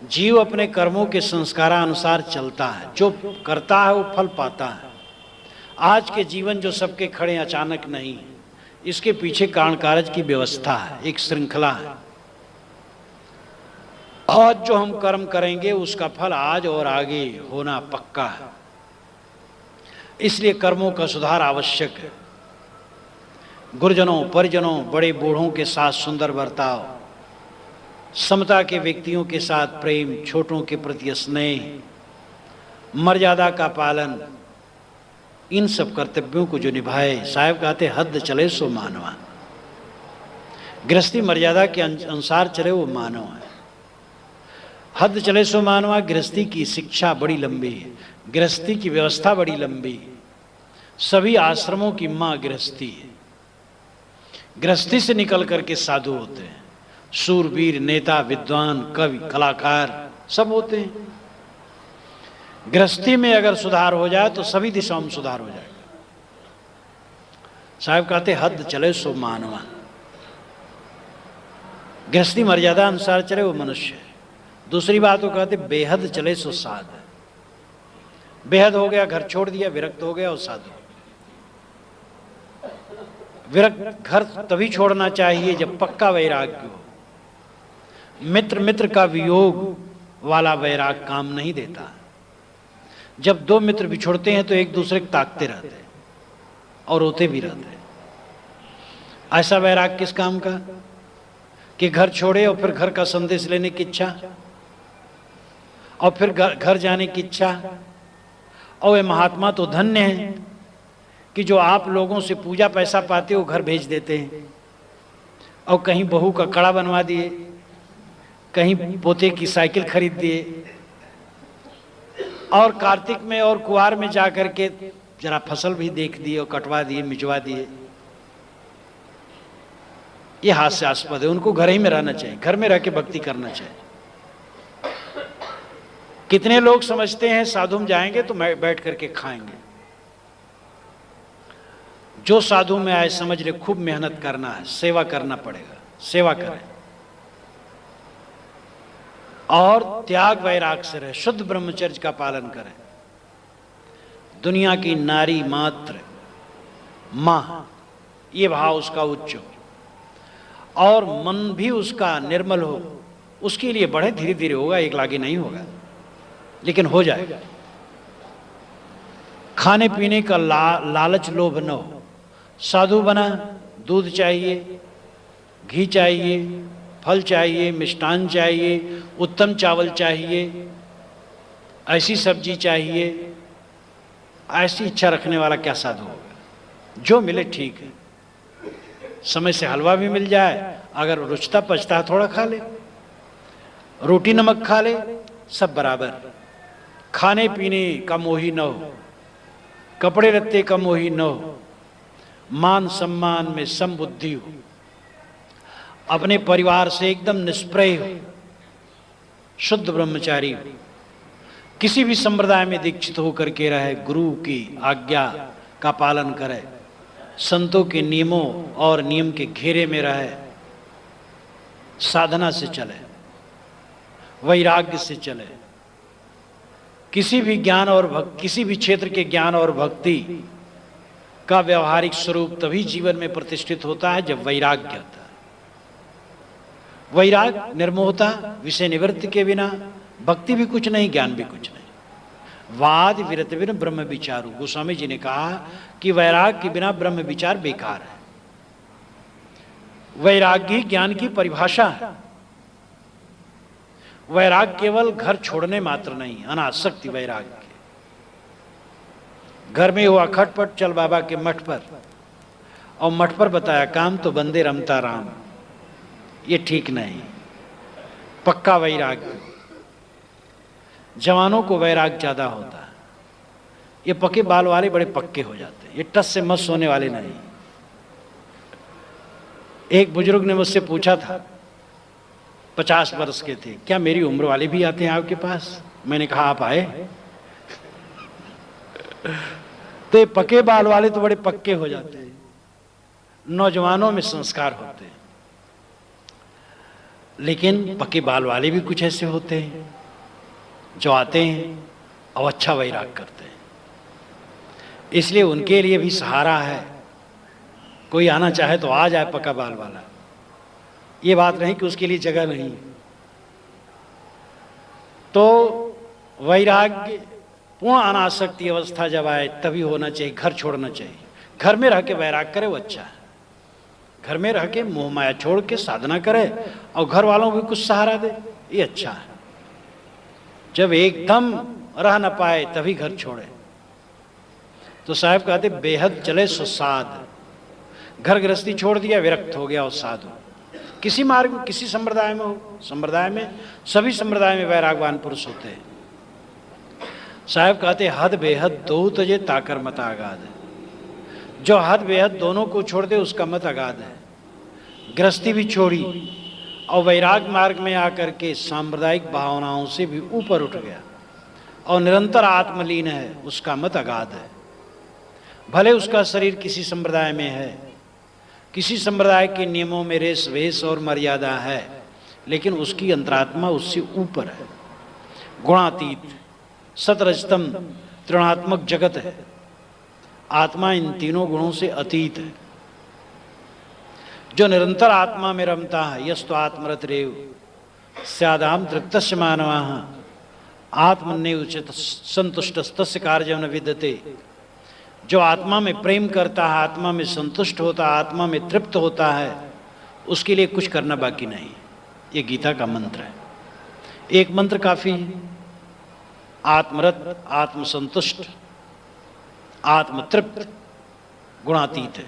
जीव अपने कर्मों के संस्कारानुसार चलता है। जो करता है वो फल पाता है। आज के जीवन जो सबके खड़े अचानक नहीं है, इसके पीछे कारण कारज की व्यवस्था है, एक श्रृंखला है। आज जो हम कर्म करेंगे उसका फल आज और आगे होना पक्का है। इसलिए कर्मों का सुधार आवश्यक है। गुरुजनों, परिजनों, बड़े बूढ़ों के साथ सुंदर बर्ताव, समता के व्यक्तियों के साथ प्रेम, छोटों के प्रति स्नेह, मर्यादा का पालन, इन सब कर्तव्यों को जो निभाए, साहब कहते हद चले सो मानवा। गृहस्थी मर्यादा के अनुसार चले वो मानव है। हद चले सो मानवा। गृहस्थी की शिक्षा बड़ी लंबी है, गृहस्थी की व्यवस्था बड़ी लंबी है। सभी आश्रमों की माँ गृहस्थी है। गृहस्थी से निकल करके साधु होते हैं। शूरवीर, नेता, विद्वान, कवि, कलाकार सब होते हैं। गृहस्थी में अगर सुधार हो जाए तो सभी दिशाओं में सुधार हो जाएगा। साहब कहते हद चले सो मानवा। गृहस्थी मर्यादा अनुसार चले वो मनुष्य है। दूसरी बात वो कहते बेहद चले सो साध। बेहद हो गया, घर छोड़ दिया, विरक्त हो गया और साधु। विरक्त घर तभी छोड़ना चाहिए जब पक्का वैराग्य हो। मित्र मित्र का वियोग वाला वैराग काम नहीं देता। जब 2 मित्र बिछुड़ते हैं तो एक दूसरे को ताकते रहते हैं और रोते भी रहते हैं। ऐसा वैराग किस काम का कि घर छोड़े और फिर घर का संदेश लेने की इच्छा, और फिर घर जाने की इच्छा। और वे महात्मा तो धन्य हैं कि जो आप लोगों से पूजा पैसा पाते हो घर भेज देते हैं, और कहीं बहू का कड़ा बनवा दिए, कहीं पोते की साइकिल खरीद दिए, और कार्तिक में और कुआर में जाकर के जरा फसल भी देख दिए और कटवा दिए, मिचवा दिए। ये हास्यास्पद है। उनको घर ही में रहना चाहिए, घर में रह के भक्ति करना चाहिए। कितने लोग समझते हैं साधु में जाएंगे तो बैठ करके खाएंगे। जो साधु में आए समझ ले खूब मेहनत करना है, सेवा करना पड़ेगा, सेवा करें और त्याग वैराग से रहे, शुद्ध ब्रह्मचर्य का पालन करें। दुनिया की नारी मात्र मां, ये भाव उसका उच्च हो और मन भी उसका निर्मल हो। उसके लिए बड़े धीरे धीरे होगा, एक लागे नहीं होगा, लेकिन हो जाएगा। खाने पीने का लालच लोभ न हो। साधु बना, दूध चाहिए, घी चाहिए, फल चाहिए, मिष्टान चाहिए, उत्तम चावल चाहिए, ऐसी सब्जी चाहिए, ऐसी इच्छा रखने वाला क्या साधु होगा? जो मिले ठीक है। समय से हलवा भी मिल जाए, अगर रुचता पचता है थोड़ा खा ले, रोटी नमक खा ले, सब बराबर। खाने पीने का मोही न हो, कपड़े लत्ते का मोही न हो, मान सम्मान में समबुद्धि हो, अपने परिवार से एकदम निष्प्रय हो, शुद्ध ब्रह्मचारी हो, किसी भी संप्रदाय में दीक्षित होकर के रहे, गुरु की आज्ञा का पालन करे, संतों के नियमों और नियम के घेरे में रहे, साधना से चले, वैराग्य से चले। किसी भी ज्ञान और किसी भी क्षेत्र के ज्ञान और भक्ति का व्यवहारिक स्वरूप तभी जीवन में प्रतिष्ठित होता है जब वैराग्य होता है। वैराग निर्मोहता, विषय निवृत्ति के बिना भक्ति भी कुछ नहीं, ज्ञान भी कुछ नहीं। वाद विरत बिन ब्रह्म विचारू, गोस्वामी जी ने कहा कि वैराग के बिना ब्रह्म विचार बेकार है। वैराग्य ही ज्ञान की परिभाषा है। वैराग केवल घर छोड़ने मात्र नहीं, अनासक्ति वैराग के। घर में हुआ खटपट, चल बाबा के मठ पर, और मठ पर बताया काम तो बंदे रमता राम, ये ठीक नहीं। पक्का वैराग्य, जवानों को वैराग ज्यादा होता है। ये पके बाल वाले बड़े पक्के हो जाते हैं, ये टस से मस होने वाले नहीं। एक बुजुर्ग ने मुझसे पूछा था, 50 वर्ष के थे, क्या मेरी उम्र वाले भी आते हैं आपके पास? मैंने कहा आप आए। तो पके बाल वाले तो बड़े पक्के हो जाते हैं, नौजवानों में संस्कार होते हैं। लेकिन पके बाल वाले भी कुछ ऐसे होते हैं जो आते हैं और अच्छा वैराग करते हैं। इसलिए उनके लिए भी सहारा है। कोई आना चाहे तो आ जाए पका बाल वाला, ये बात नहीं कि उसके लिए जगह नहीं। तो वैराग्य पूर्ण अनासक्ति अवस्था जब आए तभी होना चाहिए। घर छोड़ना चाहिए, घर में रह के वैराग करे वो अच्छा है। घर में रह के मोह माया छोड़ के साधना करे और घर वालों को भी कुछ सहारा दे, ये अच्छा है। जब एकदम रह न पाए तभी घर छोड़े। तो साहब कहते बेहद चले सो साध, घर गृहस्थी छोड़ दिया, विरक्त हो गया और साधु। किसी मार्ग में, किसी संप्रदाय में हो, संप्रदाय में, सभी संप्रदाय में वैरागवान पुरुष होते हैं। साहब कहते हद बेहद दो तजे ताकर मत आगाद है। जो हद बेहद दोनों को छोड़ दे उसका मत अगाध है। गृहस्थी भी छोड़ी और वैराग मार्ग में आकर के सांप्रदायिक भावनाओं से भी ऊपर उठ गया और निरंतर आत्मलीन है, उसका मत अगाध है। भले उसका शरीर किसी संप्रदाय में है, किसी संप्रदाय के नियमों में रेस वेश और मर्यादा है, लेकिन उसकी अंतरात्मा उससे ऊपर है। गुणातीत, सतरजतम त्रिगुणात्मक जगत है। आत्मा इन तीनों गुणों से अतीत है। जो निरंतर आत्मा में रमता है, यस्तु आत्मरत रेव स्यादाम तृप्तस्य मानवाः आत्मन्नेव संतुष्टस्तस्य कार्यं न विद्यते। जो आत्मा में प्रेम करता है, आत्मा में संतुष्ट होता है, आत्मा में तृप्त होता है, उसके लिए कुछ करना बाकी नहीं। ये गीता का मंत्र है। एक मंत्र काफी है। आत्मरत, आत्मसंतुष्ट, आत्मतृप्त, गुणातीत है।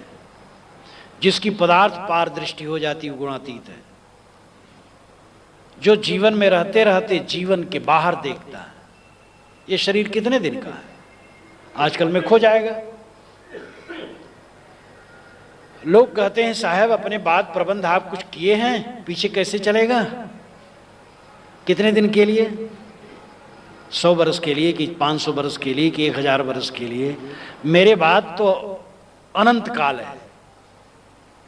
जिसकी पदार्थ पार दृष्टि हो जाती है गुणातीत है। जो जीवन में रहते रहते जीवन के बाहर देखता है। ये शरीर कितने दिन का है, आजकल में खो जाएगा। लोग कहते हैं साहब अपने बात प्रबंध आप कुछ किए हैं, पीछे कैसे चलेगा, कितने दिन के लिए, 100 वर्ष के लिए कि 500 वर्ष के लिए कि 1000 वर्ष के लिए। मेरे बात तो अनंत काल है,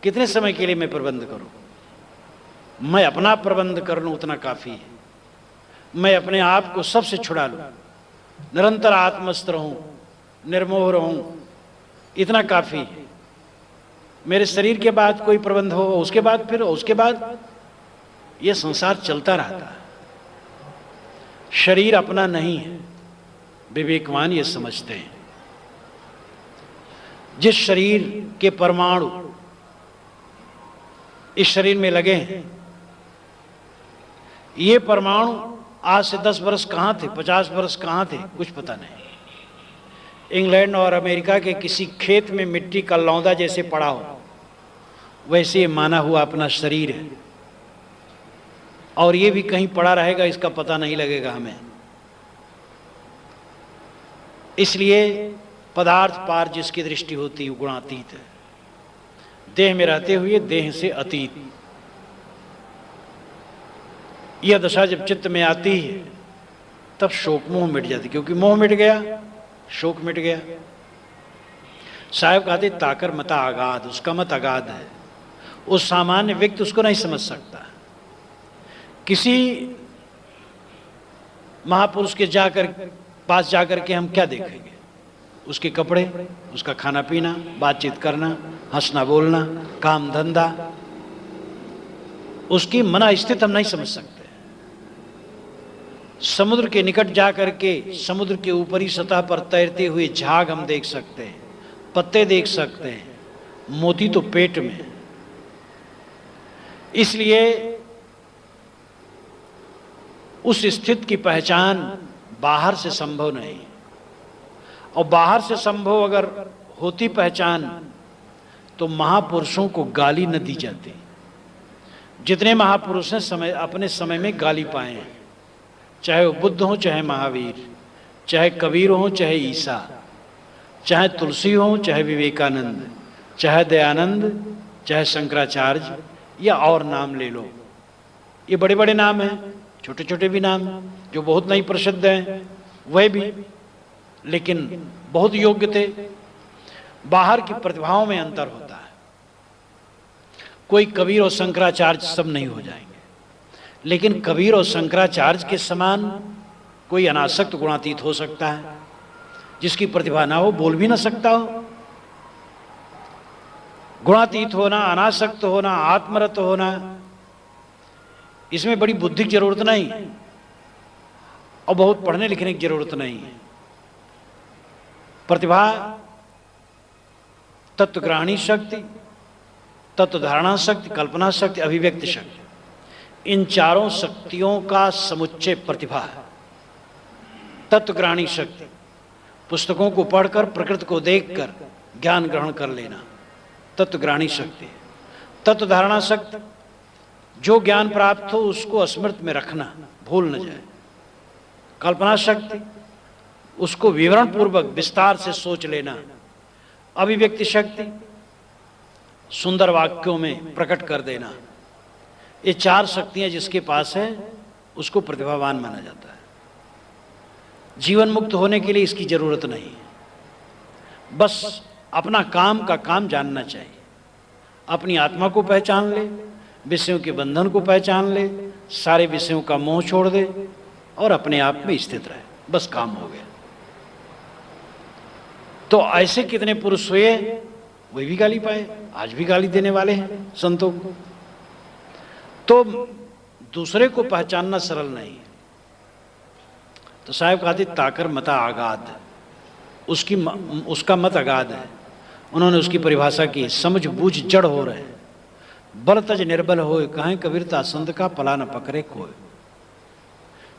कितने समय के लिए मैं प्रबंध करूं? मैं अपना प्रबंध कर लूं उतना काफी है। मैं अपने आप को सबसे छुड़ा लूं, निरंतर आत्मस्थ रहूं, निर्मोह रहूं, इतना काफी है। मेरे शरीर के बाद कोई प्रबंध हो, उसके बाद फिर उसके बाद यह संसार चलता रहता है। शरीर अपना नहीं है, विवेकवान ये समझते हैं। जिस शरीर के परमाणु इस शरीर में लगे हैं, ये परमाणु आज से 10 वर्ष कहाँ थे, 50 वर्ष कहाँ थे, कुछ पता नहीं। इंग्लैंड और अमेरिका के किसी खेत में मिट्टी का लौंदा जैसे पड़ा हो, वैसे ये माना हुआ अपना शरीर है, और ये भी कहीं पड़ा रहेगा, इसका पता नहीं लगेगा हमें। इसलिए पदार्थ पार जिसकी दृष्टि होती है गुणातीत है। देह में रहते हुए देह से अतीत। यह दशा जब चित्त में आती है तब शोक मोह मिट जाती, क्योंकि मोह मिट गया, शोक मिट गया। साहब कहते ताकर मता आगाध, उसका मत अगाध है, उस सामान्य व्यक्ति उसको नहीं समझ सकता। किसी महापुरुष के पास जाकर के हम क्या देखेंगे? उसके कपड़े, उसका खाना पीना, बातचीत करना, हंसना बोलना, काम धंधा, उसकी मना स्थिति हम नहीं समझ सकते। समुद्र के निकट जाकर के समुद्र के ऊपरी सतह पर तैरते हुए झाग हम देख सकते हैं, पत्ते देख सकते हैं, मोती तो पेट में। इसलिए उस स्थिति की पहचान बाहर से संभव नहीं, और बाहर से संभव अगर होती पहचान तो महापुरुषों को गाली न दी जाती। जितने महापुरुष ने अपने समय में गाली पाए हैं, चाहे वो बुद्ध हो, चाहे महावीर, चाहे कबीर हो, चाहे ईसा, चाहे तुलसी हो, चाहे विवेकानंद, चाहे दयानंद, चाहे शंकराचार्य, या और नाम ले लो। ये बड़े बड़े नाम हैं, छोटे छोटे भी नाम जो बहुत नहीं प्रसिद्ध हैं वह भी, लेकिन बहुत योग्य थे। बाहर की प्रतिभाओं में अंतर होता है। कोई कबीर और शंकराचार्य सब नहीं हो जाएंगे, लेकिन कबीर और शंकराचार्य के समान कोई अनासक्त गुणातीत हो सकता है, जिसकी प्रतिभा ना हो, बोल भी ना सकता हो। गुणातीत होना, अनासक्त होना, आत्मरत होना, इसमें बड़ी बुद्धि की जरूरत नहीं और बहुत पढ़ने लिखने की जरूरत नहीं है। प्रतिभा, तत्वग्रहणी शक्ति, तत्वधारणा शक्ति, कल्पना शक्ति, अभिव्यक्ति शक्ति, इन चारों शक्तियों का समुच्चय प्रतिभा है। तत्वग्रहणी शक्ति, पुस्तकों को पढ़कर, प्रकृति को देखकर ज्ञान ग्रहण कर लेना, तत्वग्रहणी शक्ति। तत्वधारणा शक्ति, जो ज्ञान प्राप्त हो उसको स्मृति में रखना, भूल न जाए। कल्पना शक्ति, उसको विवरण पूर्वक विस्तार से सोच लेना। अभिव्यक्ति शक्ति, सुंदर वाक्यों में प्रकट कर देना। ये चार शक्तियां जिसके पास है उसको प्रतिभावान माना जाता है। जीवन मुक्त होने के लिए इसकी जरूरत नहीं है, बस अपना काम का काम जानना चाहिए। अपनी आत्मा को पहचान ले, विषयों के बंधन को पहचान ले, सारे विषयों का मोह छोड़ दे और अपने आप में स्थित रहे, बस काम हो गया। तो ऐसे कितने पुरुष हुए, वही भी गाली पाए, आज भी गाली देने वाले हैं संतों को। तो दूसरे को पहचानना सरल नहीं। तो साहब कहते ताकर मता आगाध, उसका मत अगाध है। उन्होंने उसकी परिभाषा की, समझ बूझ जड़ हो रहे, बल तज निर्बल होए, कहें कबीरता संत का पला न पकड़े कोई।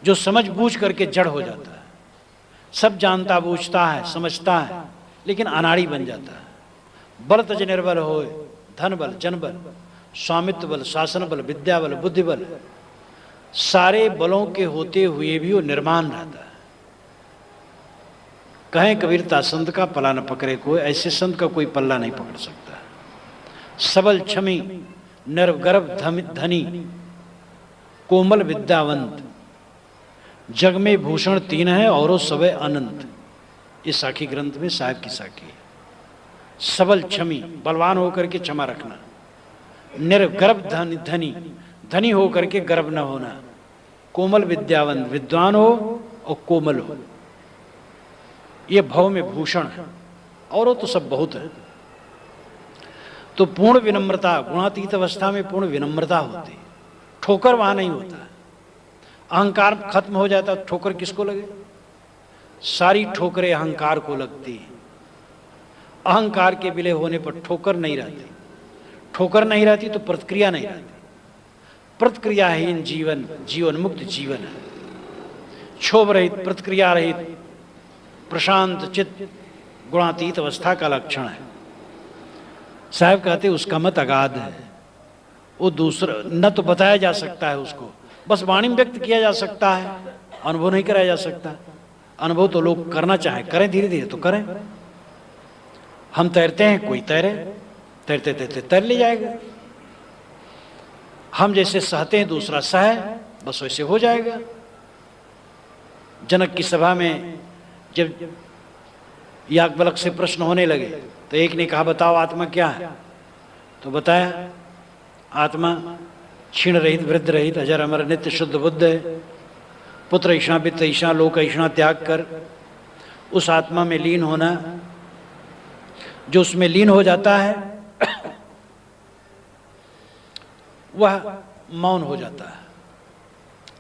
जो समझ बूझ करके जड़ हो जाता है, सब जानता बूझता है, समझता है, लेकिन अनाड़ी बन जाता है। बल तज निर्बल होए, धन बल, जन बल, स्वामित्व बल, शासन बल, विद्या बल, बुद्धि बल, सारे बलों के होते हुए भी वो निर्माण रहता है। कहें कबीरता संत का पला न पकड़े कोई, ऐसे संत का कोई पल्ला नहीं पकड़ सकता। सबल क्षमी निर्गर्भ धनी कोमल विद्यावंत, जग में भूषण तीन है औरों सबे अनंत। इस साखी ग्रंथ में साहब की साखी है। सबल क्षमी, बलवान होकर के क्षमा रखना, निर्गर्भ धनी, धनी होकर के गर्भ न होना, कोमल विद्यावंत, विद्वान हो और कोमल हो, ये भव में भूषण है, और तो सब बहुत है। तो पूर्ण विनम्रता, गुणातीत अवस्था में पूर्ण विनम्रता होती है, ठोकर वहां नहीं होता है। अहंकार खत्म हो जाता, ठोकर किसको लगे? सारी ठोकरें अहंकार को लगती हैं। अहंकार के विलय होने पर ठोकर नहीं रहती, ठोकर नहीं रहती तो प्रतिक्रिया नहीं रहती। प्रतिक्रियाहीन जीवन जीवन मुक्त जीवन है, क्षोभ रहित, प्रतिक्रिया रहित, प्रशांत चित्त गुणातीत अवस्था का लक्षण है। साहब कहते उसका मत अगाध है, वो दूसरा न तो बताया जा सकता है, उसको बस वाणी में व्यक्त किया जा सकता है, अनुभव नहीं कराया जा सकता। अनुभव तो लोग करना चाहे करें, धीरे धीरे तो करें। हम तैरते हैं, कोई तैरे, तैरते तैरते तैर ले जाएगा। हम जैसे सहते हैं दूसरा सहे, बस वैसे हो जाएगा। जनक की सभा में जब याज्ञवल्क्य से प्रश्न होने लगे तो एक ने कहा बताओ आत्मा क्या है? तो बताया आत्मा क्षीण रहित, वृद्ध रहित, अजर अमर नित्य शुद्ध बुद्ध है। पुत्र ईषा, वित्त ईषा, लोक ईषा त्याग कर उस आत्मा में लीन होना। जो उसमें लीन हो जाता है वह मौन हो जाता है,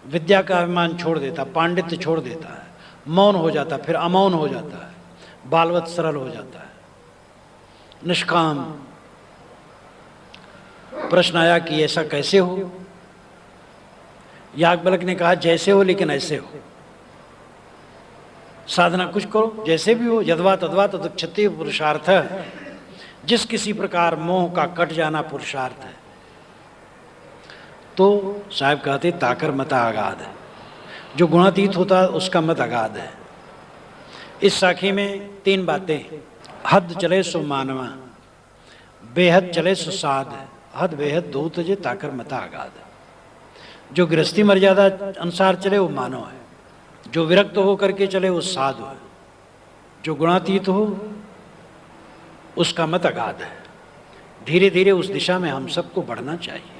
विद्या का अभिमान छोड़ देता, पांडित्य छोड़ देता है, मौन हो जाता, फिर अमौन हो जाता है, बालवत सरल हो जाता है, निष्काम। प्रश्न आया कि ऐसा कैसे हो? याज्ञवल्क्य ने कहा जैसे हो लेकिन ऐसे हो। साधना कुछ करो, जैसे भी हो, यद्वा तद्वा तदक्षते पुरुषार्थ। जिस किसी प्रकार मोह का कट जाना पुरुषार्थ है। तो साहब कहते ताकर मता अगाध है, जो गुणातीत होता है उसका मत अगाध है। इस साखी में तीन बातें, हद चले सो मानवा, बेहद चले सो साध, हद बेहद दो तजे ताकर मता अगाध। जो गृहस्थी मर्यादा अनुसार चले वो मानव है, जो विरक्त हो करके चले वो साधु है, जो गुणातीत हो उसका मत अगाध है। धीरे धीरे उस दिशा में हम सबको बढ़ना चाहिए।